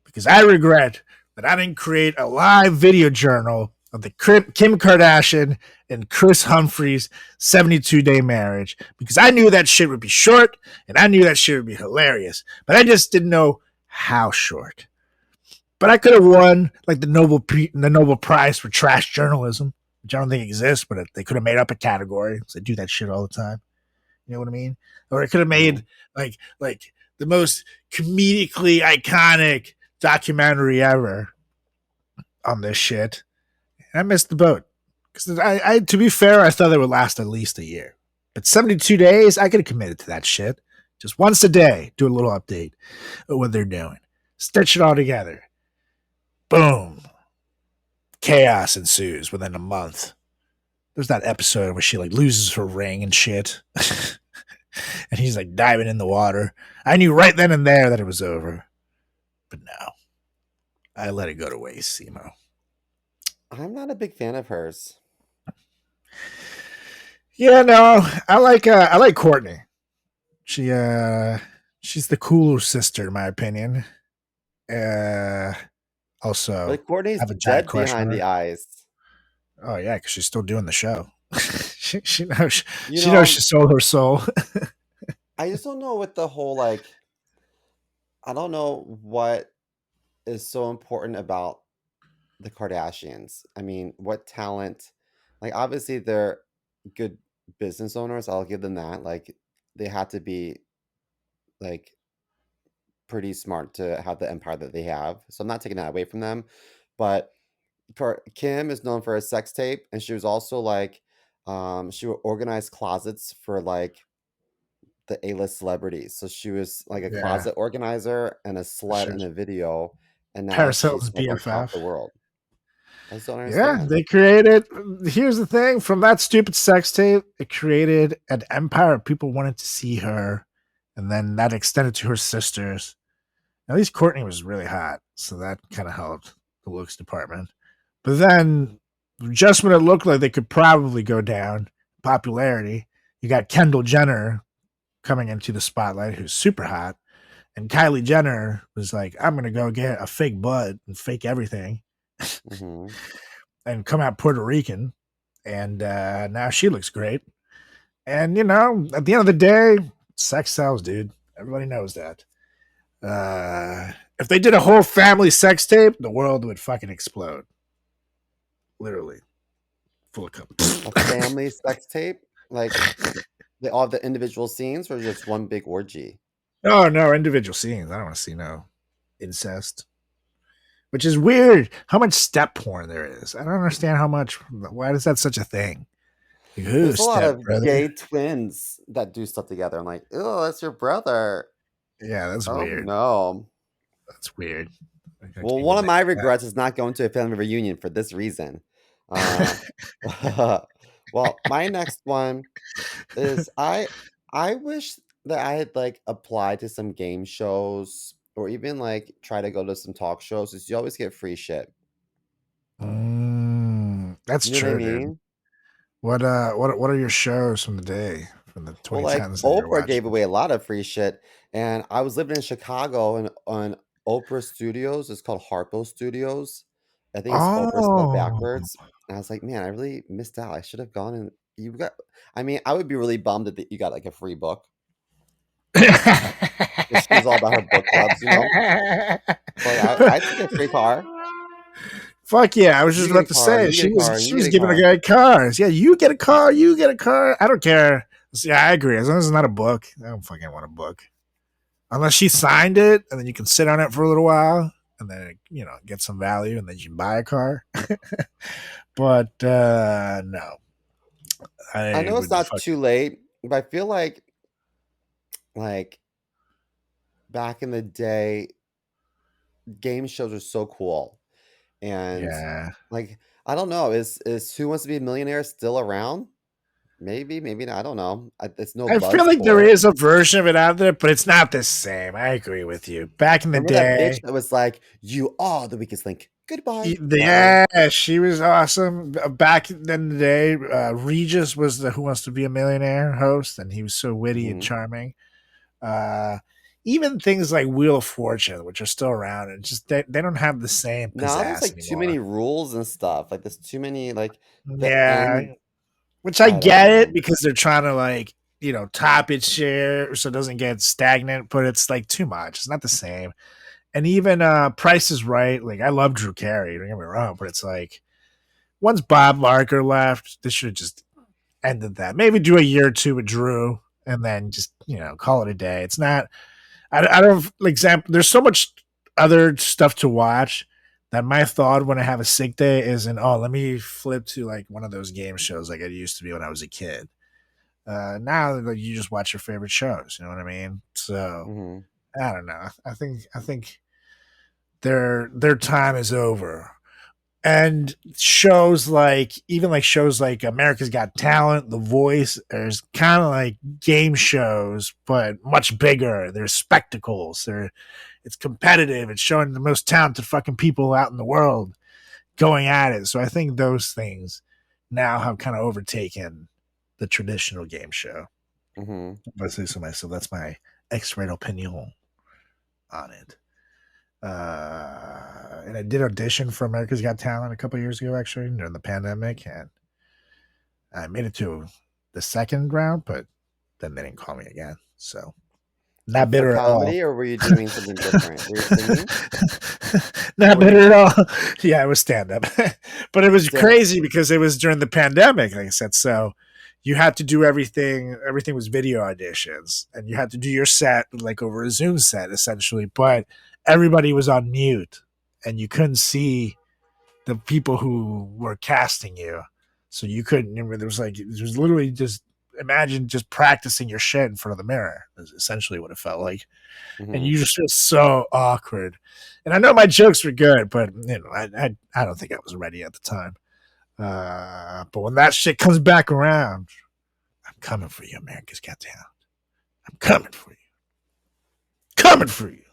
because I regret that I didn't create a live video journal of the Kim Kardashian and Chris Humphries 72-day marriage, because I knew that shit would be short and I knew that shit would be hilarious, but I just didn't know how short. But I could have won like the Nobel Prize for trash journalism, which I don't think exists, but they could have made up a category because they do that shit all the time. You know what I mean? Or it could have made like the most comedically iconic documentary ever on this shit. And I missed the boat. Because I to be fair, I thought it would last at least a year. But 72 days, I could have committed to that shit. Just once a day, do a little update of what they're doing. Stitch it all together. Boom. Chaos ensues within a month. There's that episode where she like loses her ring and shit. And he's like diving in the water. I knew right then and there that it was over. But no. I let it go to waste, Simo. I'm not a big fan of hers. Yeah, no. I like Courtney. She's the cooler sister, in my opinion. Also, But Courtney's have a giant dead crush on behind the her. eyes. Oh yeah, because she's still doing the show. she knows You she know, knows she sold her soul. I just don't know what the whole like. I don't know what is so important about the Kardashians. I mean, what talent? Like, obviously, they're good business owners. I'll give them that. Like, they had to be like pretty smart to have the empire that they have. So I'm not taking that away from them. But Kim is known for a sex tape, and she was also like, she would organize closets for like the A-list celebrities. So she was like a Yeah, closet organizer and a slut sure. in a video, and now Paris she's Hilton's like on top of BFF. the world. I just don't Yeah, understand. they created. Here's the thing: from that stupid sex tape, it created an empire of people wanted to see her and then that extended to her sisters. At least Courtney was really hot, so that kind of helped the looks department. But then, just when it looked like they could probably go down popularity, you got Kendall Jenner coming into the spotlight, who's super hot, and Kylie Jenner was like, "I'm gonna go get a fake butt and fake everything, hmm and come out Puerto Rican." And now she looks great. And you know, at the end of the day, sex sells, dude. Everybody knows that. If they did a whole family sex tape, the world would fucking explode. Literally. Full of cum. A family sex tape, like they all have the individual scenes, or just one big orgy. Oh no, individual scenes. I don't want to see no incest. Which is weird how much step porn there is. I don't understand why is that such a thing? Like, There's a lot step of brother? gay twins that do stuff together. I'm like, oh, that's your brother. Yeah, that's Oh weird. no. That's weird. Well, one of my regrets is not going to a family reunion for this reason. Well, my next one is I wish that I had like applied to some game shows or even like try to go to some talk shows. Is you always get free shit. That's You know what I true, dude. mean? What are your shows from the day from the Well, like 2010s that you're Oprah gave watching? away a lot of free shit, and I was living in Chicago and on Oprah Studios. It's called Harpo Studios. I think it's Oprah spelled Oh, backwards. And I was like, man, I really missed out. I should have gone and you got. I mean, I would be really bummed that you got like a free book. 'Cause she was all about her book clubs, you know. But I took a free car. Fuck yeah! I was You just get a about to car. say You get a car. she You was get a giving a car. guy cars. Yeah, you get a car. You get a car. I don't care. Yeah, I agree. As long as it's not a book, I don't fucking want a book. Unless she signed it, and then you can sit on it for a little while, and then get some value, and then you can buy a car. But no, I I know it's would not fuck. too late, but I feel like back in the day, game shows are so cool. And Yeah, like I don't know, is Who Wants to Be a Millionaire still around? Maybe, maybe not. I don't know. There's no I feel buzz like there for it. is a version of it out there, but it's not the same. I agree with you. Back in the Remember that bitch day, that was like, "You are the weakest link. Goodbye." That one. yeah, she was awesome. Back in the day, Regis was the Who Wants to Be a Millionaire host, and he was so witty and hmm charming. Uh, Even things like Wheel of Fortune, which are still around, and just they don't have the same Now there's pizzazz like too many anymore. rules and stuff. Like there's too many like the Yeah, end. which I I don't get it know. because they're trying to top its share so it doesn't get stagnant, but it's like too much. It's not the same. And even Price is Right. Like I love Drew Carey, don't get me wrong, but it's like once Bob Barker left, they should have just ended that. Maybe do a year or two with Drew and then just, call it a day. It's not I don't example there's so much other stuff to watch that my thought when I have a sick day isn't, oh, let me flip to like one of those game shows like it used to be when I was a kid. Now like, you just watch your favorite shows, you know what I mean? So hmm I don't know. I think their time is over. And shows like America's Got Talent, The Voice, there's kind of like game shows, but much bigger. There's spectacles. It's competitive. It's showing the most talented fucking people out in the world going at it. So I think those things now have kind of overtaken the traditional game show. hmm If I say so myself, that's my X-rated opinion on it. And I did audition for America's Got Talent a couple of years ago, actually, during the pandemic, and I made it to the second round, but then they didn't call me again. So not For bitter at all. comedy, or were you doing something different? Were you singing? Not Were bitter you at all. Yeah, it was stand up, but it was stand? crazy because it was during the pandemic, like I said. So you had to do everything. Everything was video auditions, and you had to do your set like over a Zoom set, essentially. But everybody was on mute, and you couldn't see the people who were casting you. So you couldn't. There was literally just imagine just practicing your shit in front of the mirror. Is essentially what it felt like, and hmm you just feel so awkward. And I know my jokes were good, but I don't think I was ready at the time. But when that shit comes back around, I'm coming for you, America's Got Talent. I'm coming for you. coming for you.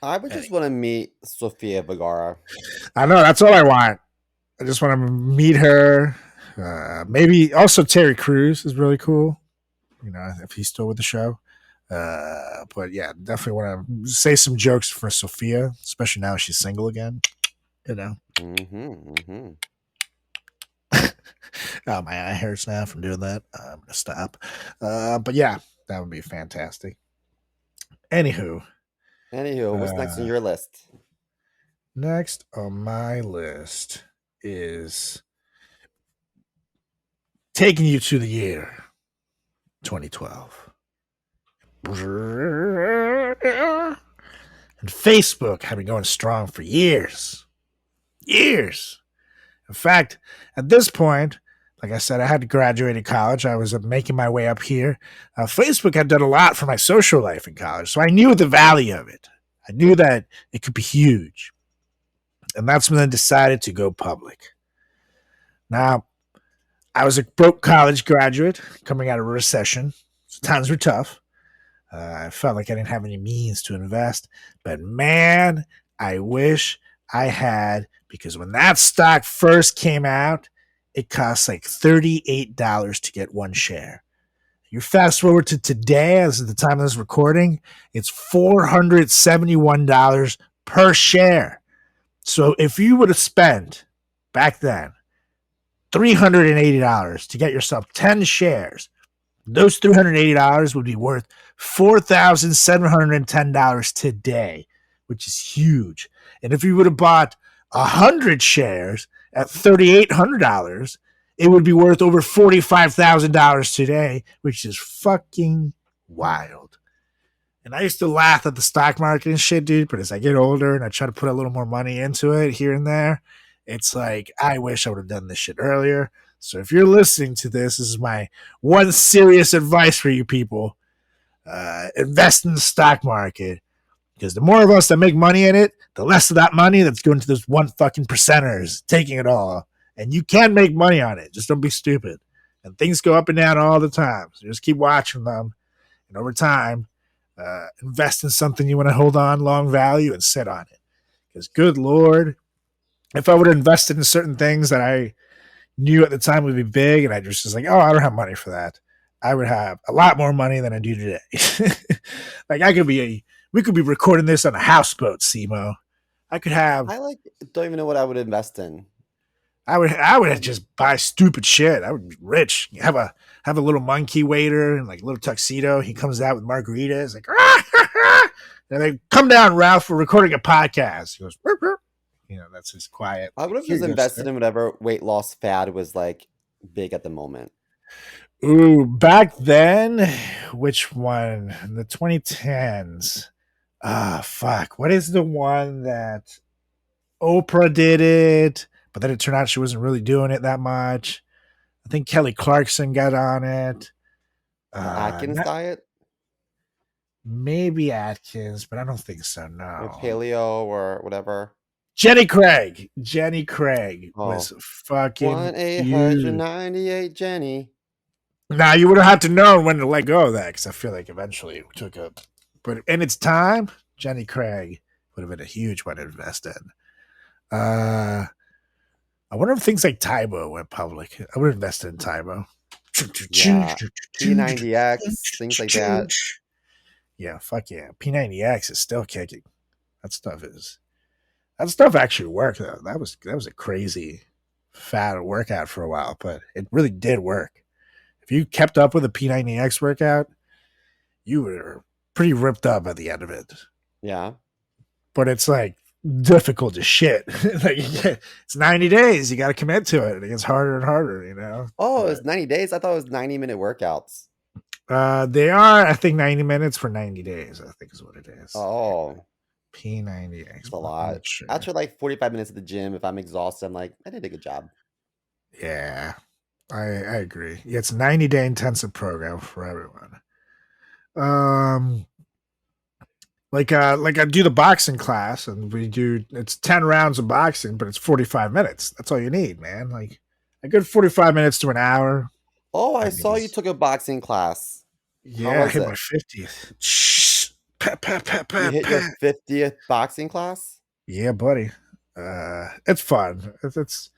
I would just want to meet Sofia Vergara. I know, that's all I want. I just want to meet her. Maybe also Terry Crews is really cool. You know, if he's still with the show. But yeah, definitely want to say some jokes for Sophia, especially now she's single again. You know. Oh, my eye hurts now from doing that. I'm gonna stop. But yeah, that would be fantastic. Anywho, what's next on your list? next on my list is taking you to the year 2012. And Facebook had been going strong for years. Years. In fact, at this point, like I said, I had graduated college. I was making my way up here. Facebook had done a lot for my social life in college, so I knew the value of it. I knew that it could be huge. And that's when I decided to go public. Now, I was a broke college graduate coming out of a recession, so times were tough. I felt like I didn't have any means to invest, but man, I wish I had, because when that stock first came out, it cost like $38 to get one share. You fast forward to today, as at the time of this recording, it's $471 per share. So if you would have spent back then $380 to get yourself 10 shares, those $380 would be worth $4,710 today, which is huge. And if you would have bought 100 shares at $3,800, it would be worth over $45,000 today, which is fucking wild. And I used to laugh at the stock market and shit, dude, but as I get older and I try to put a little more money into it here and there, it's like, I wish I would have done this shit earlier. So if you're listening to this, this is my one serious advice for you people. Invest in the stock market, because the more of us that make money in it, the less of that money that's going to this one fucking percenters taking it all. And you can make money on it. Just don't be stupid. And things go up and down all the time. So just keep watching them. And over time, invest in something you want to hold on, long value, and sit on it. Because good Lord, if I would have invested in certain things that I knew at the time would be big, and I just was like, oh, I don't have money for that, I would have a lot more money than I do today. Like we could be recording this on a houseboat, Simo. I don't even know what I would invest in. I would just buy stupid shit. I would be rich. Have a little monkey waiter and like a little tuxedo. He comes out with margaritas, like, and they come down, Ralph, we're recording a podcast. He goes, burp, burp. You know, that's his quiet. I would have just invested in whatever weight loss fad was like big at the moment. Ooh, back then, which one? The 2010s. Fuck. What is the one that Oprah did it, but then it turned out she wasn't really doing it that much? I think Kelly Clarkson got on it. Atkins diet? Maybe Atkins, but I don't think so, no. Or paleo or whatever. Jenny Craig was fucking 1-898 Jenny. Now, you would have had to know when to let go of that, because I feel like eventually it took up. But in its time, Jenny Craig would have been a huge one to invest in. I wonder if things like Tybo went public. I would have invested in Tybo. Yeah. P90X, things like that. Yeah, fuck yeah. P90X is still kicking. That stuff actually worked, though. That was a crazy fat workout for a while, but it really did work. If you kept up with a P90X workout, you were pretty ripped up at the end of it. Yeah. But it's like difficult as shit. Like, it's 90 days. You got to commit to it. It gets harder and harder, you know? Oh, it's 90 days? I thought it was 90-minute workouts. They are, I think, 90 minutes for 90 days, I think is what it is. Oh. P90X. It's a lot. Sure. After like 45 minutes at the gym, if I'm exhausted, I'm like, I did a good job. Yeah. I agree. Yeah, it's a 90-day intensive program for everyone. Like I do the boxing class, and it's 10 rounds of boxing, but it's 45 minutes. That's all you need, man. Like a good 45 minutes to an hour. Oh, I saw you took a boxing class. Yeah, I hit my 50th. Pat, pat, pat, You pat, hit your pat. 50th boxing class? Yeah, buddy. It's fun. It's.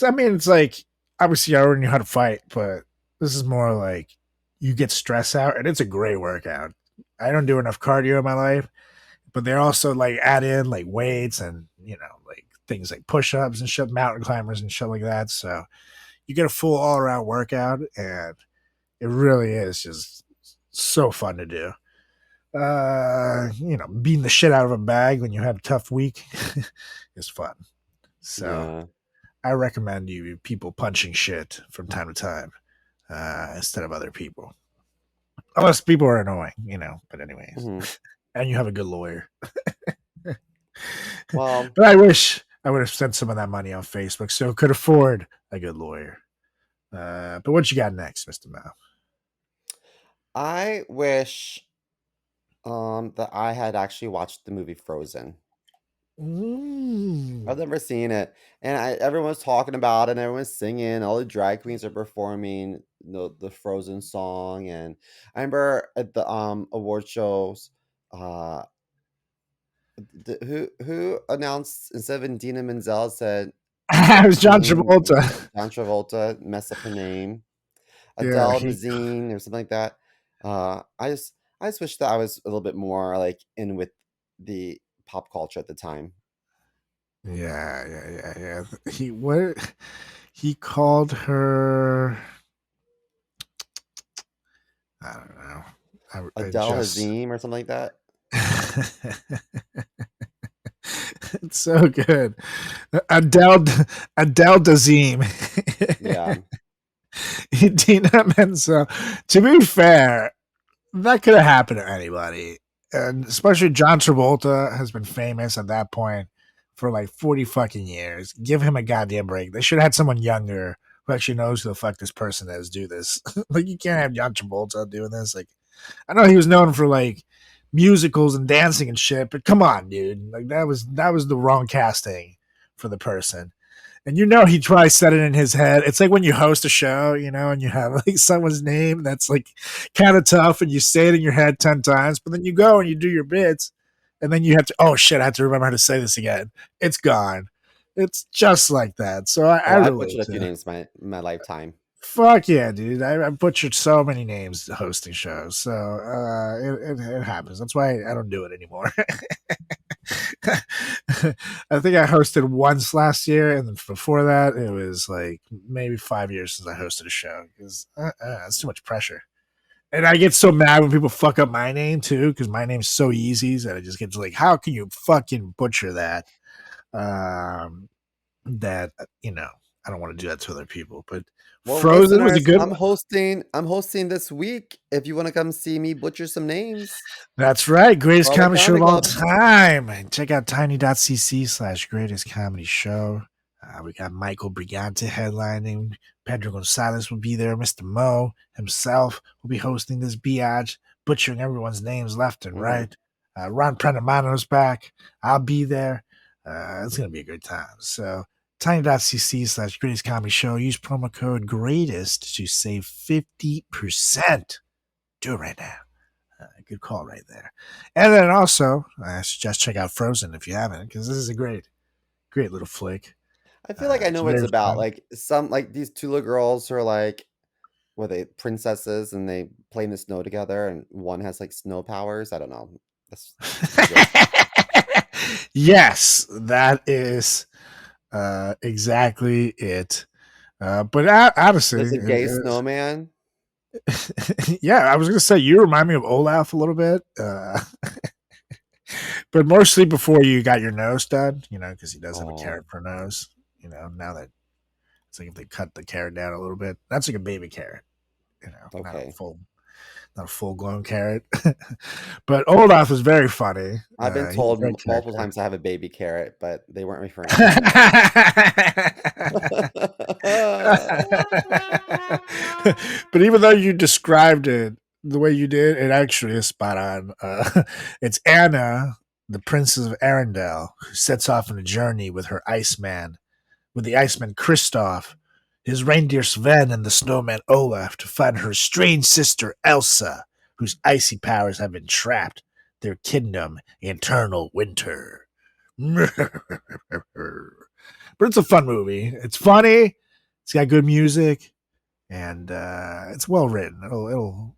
I mean, it's like obviously I already knew how to fight, but this is more like you get stress out, and it's a great workout. I don't do enough cardio in my life, but they also like add in like weights and like things like push-ups and shit, mountain climbers and shit like that. So you get a full all-around workout, and it really is just so fun to do. Beating the shit out of a bag when you had a tough week is fun. So Yeah. I recommend you people punching shit from time to time instead of other people. Unless people are annoying, but anyways. Mhm. And you have a good lawyer. Well, But I wish I would have spent some of that money on Facebook so I could afford a good lawyer. But what you got next, Mr. Mao? I wish that I had actually watched the movie Frozen. I've never seen it, and everyone's talking about it, and everyone's singing. All the drag queens are performing the Frozen song, and I remember at the award shows, uh, who announced instead of Dina Menzel said It was John Nadine Travolta. John Travolta messed up her name, Yeah, Adele Nazine or something like that. I just wish that I was a little bit more like in with the pop culture at the time. yeah. He called her. I don't know. I Adele just. Hazim or something like that. It's so good. Adele Dazeem. Yeah. Dina Menzel. To be fair, that could have happened to anybody. And especially John Travolta has been famous at that point for like 40 fucking years. Give him a goddamn break. They should have had someone younger who actually knows who the fuck this person is do this. Like, you can't have John Travolta doing this. Like, I know he was known for like musicals and dancing and shit, but come on, dude. Like, that was the wrong casting for the person. And he probably said it in his head. It's like when you host a show, and you have like someone's name that's like kind of tough, and you say it in your head 10 times, but then you go and you do your bits, and then you have to, oh shit, I have to remember how to say this again. It's gone. It's just like that. So I Oh, I relate butchered a few to. names my lifetime. Fuck yeah, dude. I butchered so many names hosting shows. So it happens. That's why I don't do it anymore. I think I hosted once last year, and then before that, it was like maybe 5 years since I hosted a show because it's too much pressure. And I get so mad when people fuck up my name too, because my name's so easy that I just get to like, how can you fucking butcher that? That I don't want to do that to other people. But Well, Frozen was a listeners, good I'm one. hosting this week. If you want to come see me butcher some names, That's right. Greatest Broadway comedy show of Comedy all Club. time. Check out tiny.cc/greatest comedy show. We got Michael Brigante headlining. Pedro Gonzalez will be there. Mr. Mo himself will be hosting this biatch, butchering everyone's names left and right. Ron Prenamano's back. I'll be there. It's going to be a good time. So tiny.cc/greatest comedy show. Use promo code greatest to save 50%. Do it right now. Good call right there. And then also, I suggest check out Frozen if you haven't, because this is a great little flick. I feel like I It's know what it's very about. fun. Like these two little girls who are like, were they princesses and they play in the snow together, and one has like snow powers. I don't know. That's Yes, that is exactly it. But honestly, there's a gay snowman. yeah, I was gonna say you remind me of Olaf a little bit, but mostly before you got your nose done, because he does have a carrot for nose. Now that it's like if they cut the carrot down a little bit, that's like a baby carrot. Not Okay. a full grown carrot. But Olaf is very funny. I've been He's a told great multiple character. times I have a baby carrot, but they weren't referring to me. But even though you described it the way you did, it actually is spot on. It's Anna, the Princess of Arendelle, who sets off on a journey with the Iceman Kristoff, his reindeer Sven, and the snowman Olaf to find her strange sister Elsa, whose icy powers have been trapped. their kingdom eternal winter. But it's a fun movie. It's funny. It's got good music, and it's well written. It'll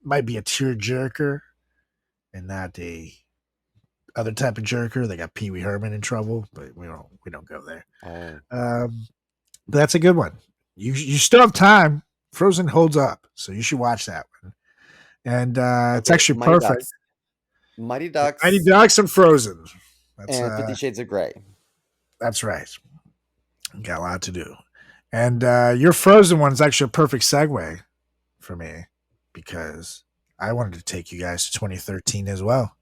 might be a tear jerker, and not a other type of jerker. They got Pee Wee Herman in trouble, but we don't go there. Oh. But that's a good one. You still have time. Frozen holds up, so you should watch that one. And it's actually Mighty perfect. Ducks. Mighty Ducks. Mighty Ducks and Frozen. That's And 50 Shades of Grey. That's right. Got a lot to do. And your Frozen one is actually a perfect segue for me because I wanted to take you guys to 2013 as well.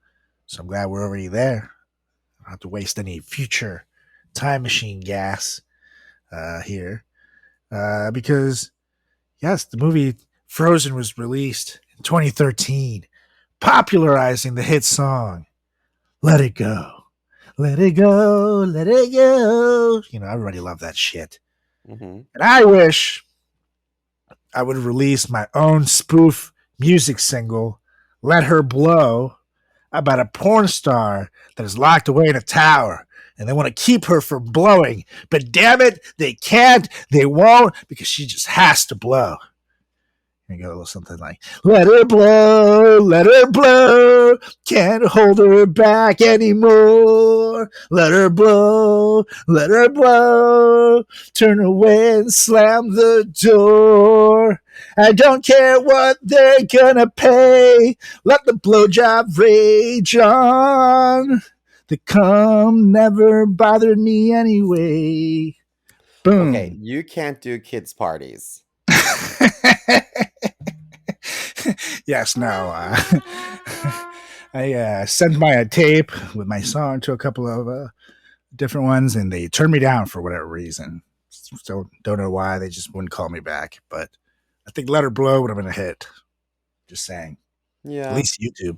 So I'm glad we're already there. I don't have to waste any future time machine gas here. Because, yes, the movie Frozen was released in 2013, popularizing the hit song, Let It Go. Let it go, let it go. Everybody loved that shit. Mm-hmm. And I wish I would have released my own spoof music single, Let Her Blow, about a porn star that is locked away in a tower and they want to keep her from blowing. But damn it, they can't, they won't, because she just has to blow. And go a little something like, let her blow, can't hold her back anymore. Let her blow, turn away and slam the door. I don't care what they're gonna pay, let the blowjob rage on. The cum never bothered me anyway. Boom. Okay, you can't do kids' parties. Yes, no. I sent my tape with my song to a couple of different ones, and they turned me down for whatever reason. Still don't know why. They just wouldn't call me back. But I think Let Her Blow would have been a hit. Just saying. Yeah. At least YouTube.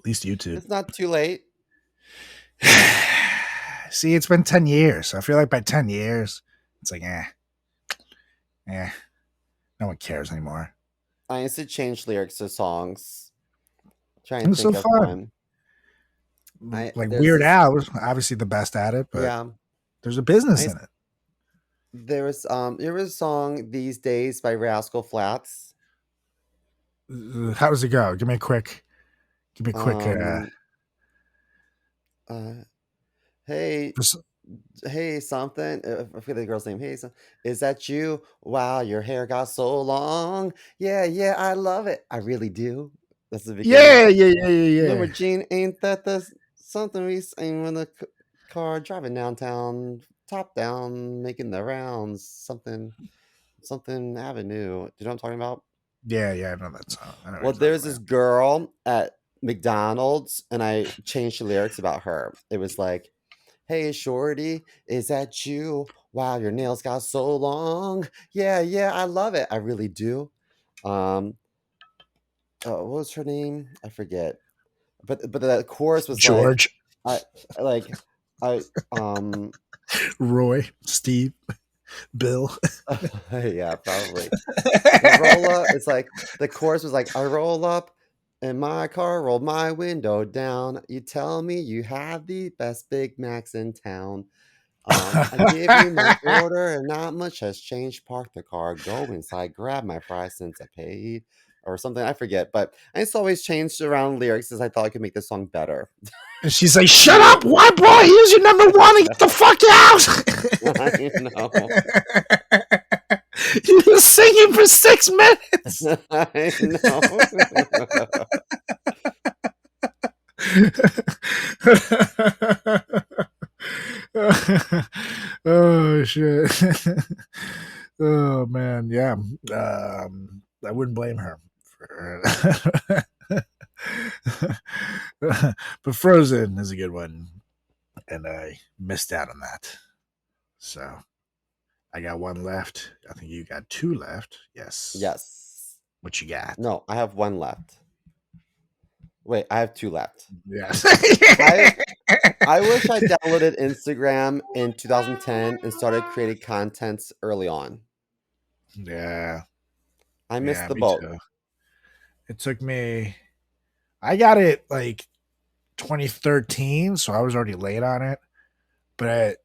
It's not too late. See, it's been 10 years. So I feel like by 10 years, it's like, no one cares anymore. I used to change lyrics to songs. Trying It to was think so of fun. one. Like Weird Al was obviously the best at it, but Yeah. there's a business in it. There was a song These Days by Rascal Flatts. How does it go? Give me a quick. Hey, something. I forget the girl's name. Hey, is that you? Wow, your hair got so long. Yeah, I love it. I really do. That's the beginning. Yeah. Remember, Gene, ain't that the something we sang when the car driving downtown, top down, making the rounds, something Avenue. Do you know what I'm talking about? Yeah, I know that song. Well, there's this girl at McDonald's, and I changed the lyrics about her. It was like, hey, shorty, is that you? Wow, your nails got so long. Yeah, I love it. I really do. What was her name? I forget. But the chorus was George, Roy, Steve, Bill. Yeah, probably. The roll up. It's like the chorus was like, I roll up in my car, roll my window down. You tell me you have the best Big Macs in town. I gave you my order and not much has changed. Park the car, go inside, grab my fries since I paid. Or something, I forget. But I just always changed around lyrics as I thought I could make this song better. And she's like, shut up, white boy, here's your number one and get the fuck out. I know. You were singing for 6 minutes. I know. Oh shit. Oh man, yeah. I wouldn't blame her for but Frozen is a good one, and I missed out on that. So I got one left. I think you got 2 left. Yes. What you got? No, I have 1 left. Wait, I have 2 left. Yes. I wish I downloaded Instagram in 2010 and started creating content early on. Yeah. I missed the boat. Too. It took me. I got it like 2013, so I was already late on it. But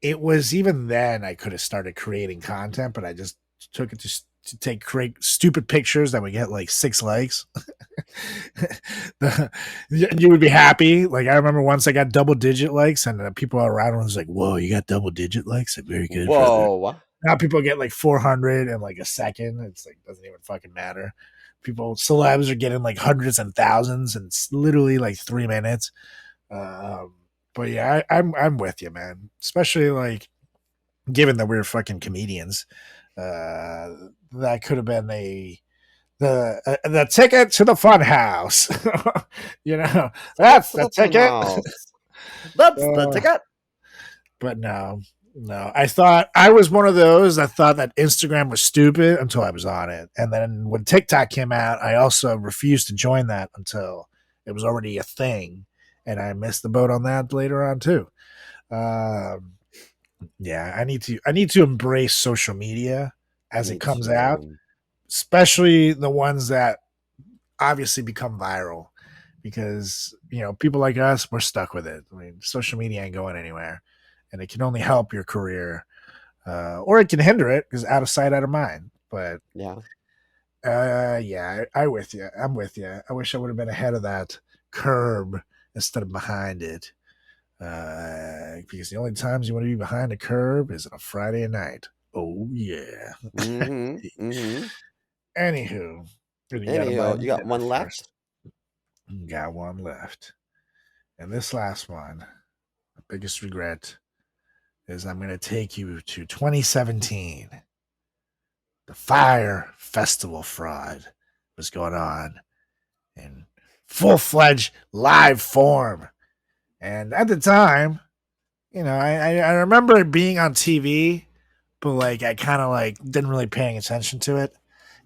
it was even then I could have started creating content, but I just took it to create stupid pictures that would get like 6 likes. You would be happy. Like I remember once I got double-digit likes, and people around was like, "Whoa, you got double-digit likes? Like, very good." Whoa. Now people get like 400 in like a second. It's like doesn't even fucking matter. Celebs are getting like hundreds and thousands in literally like 3 minutes. But yeah, I'm with you, man. Especially like given that we're fucking comedians, that could have been the ticket to the fun house. That's the ticket. That's the ticket. But no. I thought I was one of those that thought that Instagram was stupid until I was on it. And then when TikTok came out, I also refused to join that until it was already a thing. And I missed the boat on that later on too. Yeah, I need to embrace social media as it comes out, especially the ones that obviously become viral, because people like us, we're stuck with it. I mean, social media ain't going anywhere, and it can only help your career, or it can hinder it because out of sight, out of mind. But yeah, I'm with you. I wish I would have been ahead of that curb instead of behind it. Because the only times you want to be behind the curb is on a Friday night. Oh yeah. Anywho, you got one left. Got one left, and this last one, the biggest regret is I'm going to take you to 2017. The Fire Festival fraud was going on in full-fledged live form. And at the time, I remember it being on TV, but like I kind of like didn't really paying attention to it.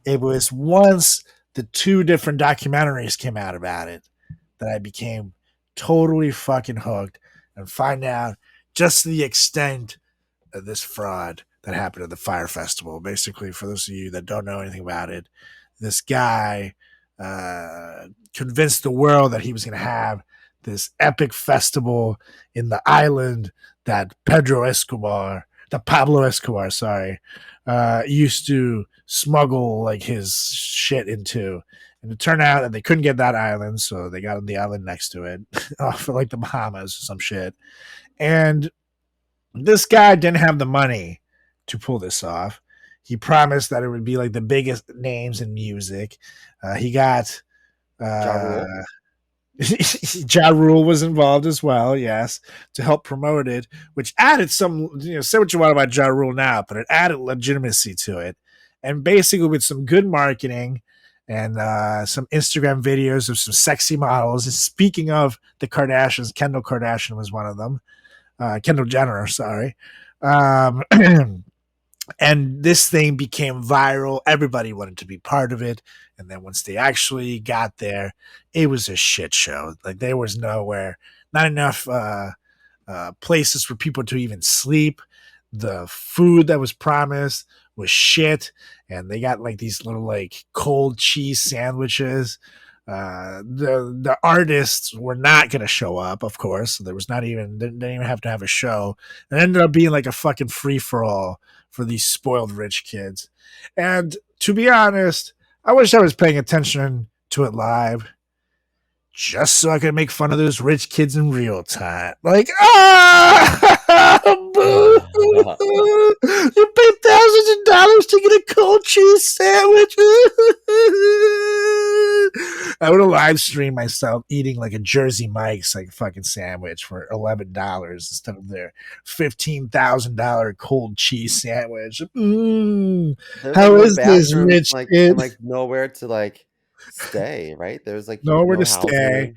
It was once the 2 different documentaries came out about it that I became totally fucking hooked and find out just the extent of this fraud that happened at the Fire Festival. Basically, for those of you that don't know anything about it, this guy convinced the world that he was going to have this epic festival in the island that Pablo Escobar, used to smuggle like his shit into. And it turned out that they couldn't get that island, so they got the island next to it, off for like the Bahamas or some shit. And this guy didn't have the money to pull this off. He promised that it would be like the biggest names in music. He got Ja Rule was involved as well, yes, to help promote it, which added some, say what you want about Ja Rule now, but it added legitimacy to it. And basically with some good marketing and some Instagram videos of some sexy models. And speaking of the Kardashians, Kendall Kardashian was one of them. Kendall Jenner, sorry. And this thing became viral. Everybody wanted to be part of it. And then once they actually got there, it was a shit show. Like there was not enough places for people to even sleep. The food that was promised was shit. And they got like these little like cold cheese sandwiches. The artists were not going to show up, of course. So there was didn't even have to have a show. It ended up being like a fucking free for all for these spoiled rich kids. And to be honest, I wish I was paying attention to it live just so I could make fun of those rich kids in real time. Like, boo! You paid thousands of dollars to get a cold cheese sandwich. I would have live streamed myself eating like a Jersey Mike's like fucking sandwich for $11 instead of their $15,000 cold cheese sandwich. How is this, rich kid? Like nowhere to like stay, right? There's like nowhere to stay.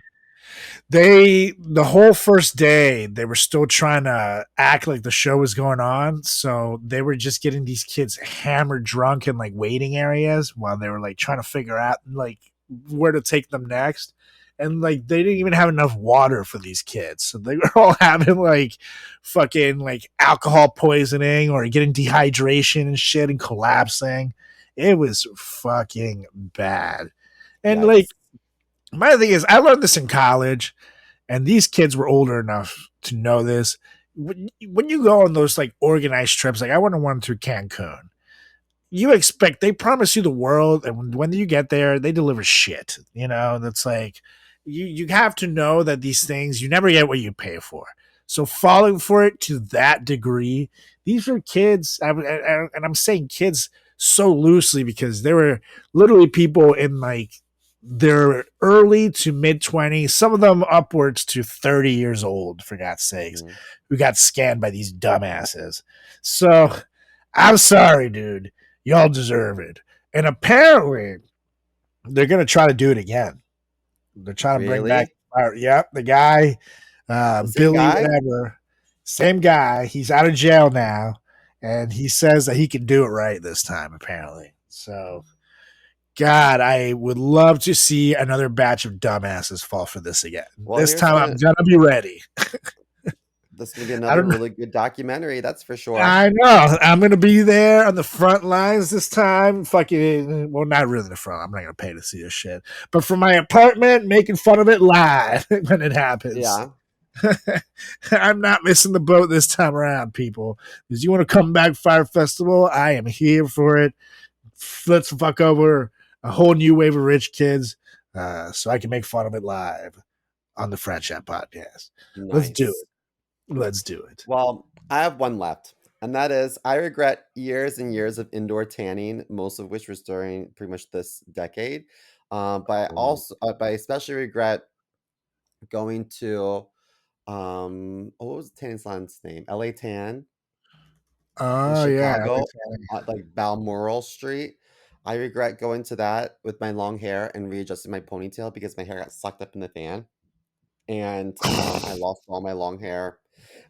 The whole first day they were still trying to act like the show was going on, so they were just getting these kids hammered drunk in like waiting areas while they were like trying to figure out like where to take them next. And like they didn't even have enough water for these kids, so they were all having like fucking like alcohol poisoning or getting dehydration and shit and collapsing. It was fucking bad. And like My thing is, I learned this in college, and these kids were older enough to know this. When you go on those like organized trips, like I went on one through Cancun, you expect they promise you the world, and when you get there, they deliver shit. That's like you have to know that these things you never get what you pay for. So falling for it to that degree, these were kids, and I'm saying kids so loosely because there were literally people in like their early to mid 20s, some of them upwards to 30 years old, for God's sakes, Mhm. who got scammed by these dumbasses. So I'm sorry, dude. Y'all deserve it. And apparently, they're going to try to do it again. They're trying to bring back, Really? the guy, The same Billy, guy? whatever, same guy. He's out of jail now. And he says that he can do it right this time, apparently. So, God, I would love to see another batch of dumbasses fall for this again. Well, This time, I'm going to be ready. this is gonna be I another don't know. really good documentary, that's for sure. I know. I'm gonna be there on the front lines this time. Fucking, well, not really the front. I'm not gonna pay to see this shit, but from my apartment, making fun of it live when it happens. Yeah. I'm not missing the boat this time around, people. Because you want to come back Fire Festival, I am here for it. Let's fuck over a whole new wave of rich kids, so I can make fun of it live on the Frat Chat podcast. Let's do Nice. it. Let's do it. Well, I have one left, and that is I regret years and years of indoor tanning, most of which was during pretty much this decade. But I especially regret going to what was the tanning salon's name? LA Tan in Oh yeah, Chicago, like Balmoral Street. I regret going to that with my long hair and readjusting my ponytail because my hair got sucked up in the fan, and I lost all my long hair,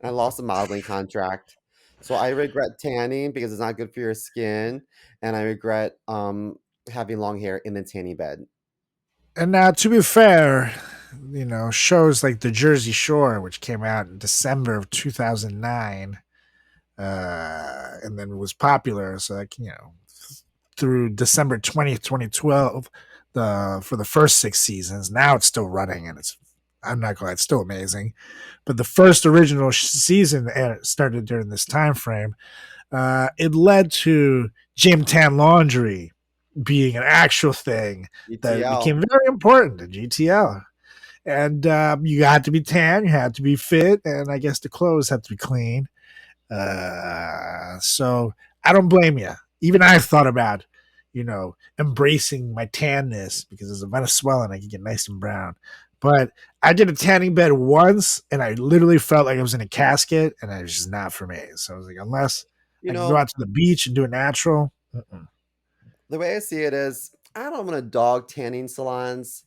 and I lost a modeling contract. So I regret tanning because it's not good for your skin, and I regret having long hair in the tanning bed. And now, to be fair, shows like The Jersey Shore, which came out in December of 2009, and then was popular. So, like, through December 20th, 2012, for the first 6 seasons. Now it's still running, and I'm not gonna lie, it's still amazing. But the first original season started during this time frame. It led to Gym Tan Laundry being an actual thing that ETL. became very important in GTL. And you had to be tan, you had to be fit, and I guess the clothes had to be clean. So I don't blame you. Even I've thought about, embracing my tanness because as a Venezuelan, I can get nice and brown. But I did a tanning bed once, and I literally felt like I was in a casket, and it was just not for me. So I was like, unless You I can go know, out to the beach and do it natural. the way I see it is, I don't want to dog tanning salons.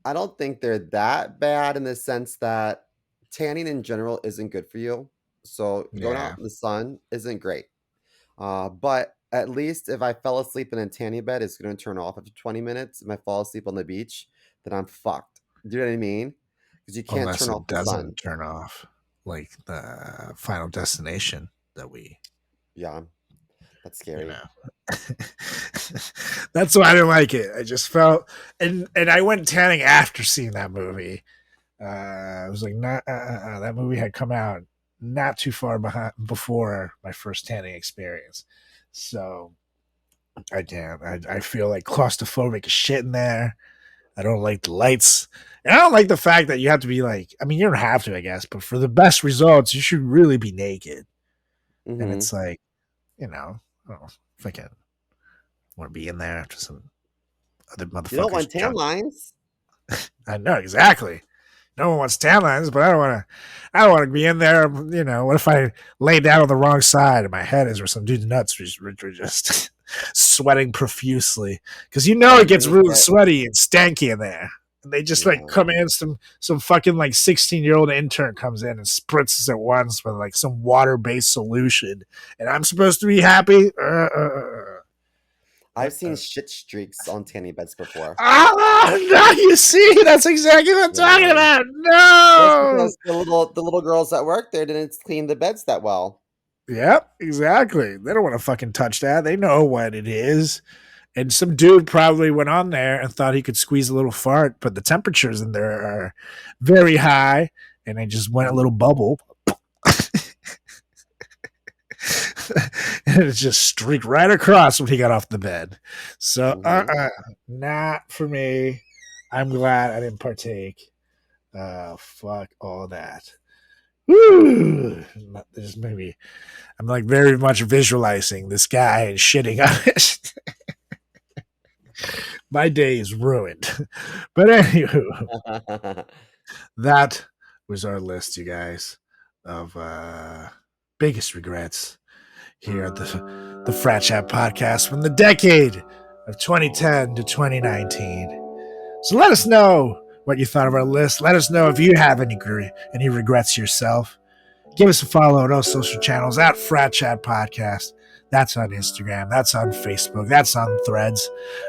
I don't think they're that bad in the sense that tanning in general isn't good for you. So going out Yeah, in the sun isn't great. But at least if I fell asleep in a tanning bed, it's going to turn off after 20 minutes. If I fall asleep on the beach, then I'm fucked. Do you know what I mean? Because you can't unless turn off it the sun. doesn't turn off like the Final Destination that we, Yeah, that's you scary. know. That's why I didn't like it. I just felt, and I went tanning after seeing that movie. I was like, not that movie had come out not too far behind before my first tanning experience. So I feel like claustrophobic as shit in there. I don't like the lights. And I don't like the fact that you have to be like, I mean, you don't have to, I guess, but for the best results, you should really be naked. And Hmm. it's like, I don't fucking want to be in there after some other You don't motherfuckers want tan junk. lines? I know exactly. No one wants tan lines, but I don't want to. I don't want to be in there. What if I lay down on the wrong side and my head is where some dude's nuts were just sweating profusely because Or it you're gets gonna really get sweaty and stanky in there. And they just like yeah. come in, some fucking like 16-year-old intern comes in and spritzes at once with like some water based solution, and I'm supposed to be happy. I've seen shit streaks on tanning beds before. Ah, no, you see, that's exactly what I'm talking Yeah. about. That's No. because the little girls that work there didn't clean the beds that well. Yep, exactly. They don't want to fucking touch that. They know what it is. And some dude probably went on there and thought he could squeeze a little fart, but the temperatures in there are very high, and they just went a little bubble. And it just streaked right across when he got off the bed. So, not for me. I'm glad I didn't partake. Fuck all that. Woo! Just maybe I'm like very much visualizing this guy and shitting on it. My day is ruined. But anywho, that was our list, you guys, of biggest regrets here at the Frat Chat podcast from the decade of 2010 to 2019. So let us know what you thought of our list. Let us know if you have any regrets yourself. Give us a follow on all social channels at Frat Chat Podcast. That's on Instagram. That's on Facebook. That's on Threads.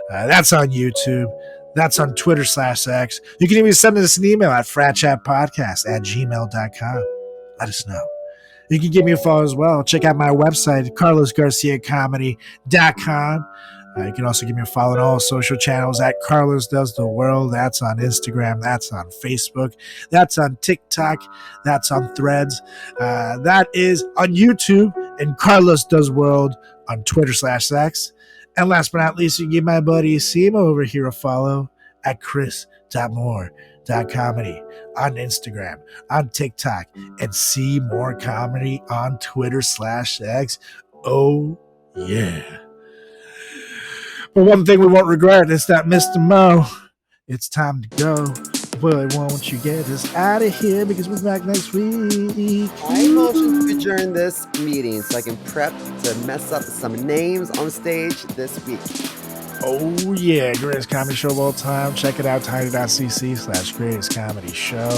That's on YouTube. That's on Twitter/X. You can even send us an email at fratchatpodcast@gmail.com. Let us know. You can give me a follow as well. Check out my website, carlosgarciacomedy.com. You can also give me a follow on all social channels at Carlos Does the World. That's on Instagram. That's on Facebook. That's on TikTok. That's on Threads. That is on YouTube and Carlos Does World on Twitter/X. And last but not least, you can give my buddy Simo over here a follow at chris.moore.comedy on Instagram, on TikTok, and see more comedy on Twitter/X. Oh, yeah. But one thing we won't regret is that Mr. Mo, it's time to go. But won't you get us out of here because we're back next week? I motion to adjourn this meeting so I can prep to mess up some names on stage this week. Oh, yeah. Greatest comedy show of all time. Check it out. tiny.cc/greatest comedy show.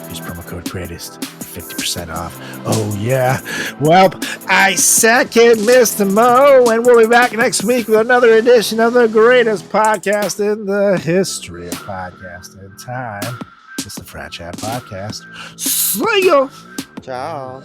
Use promo code greatest. 50% off. Oh, yeah. Well, I second Mr. Mo, and we'll be back next week with another edition of the greatest podcast in the history of podcasting time. It's the Frat Chat Podcast. See ya. Ciao.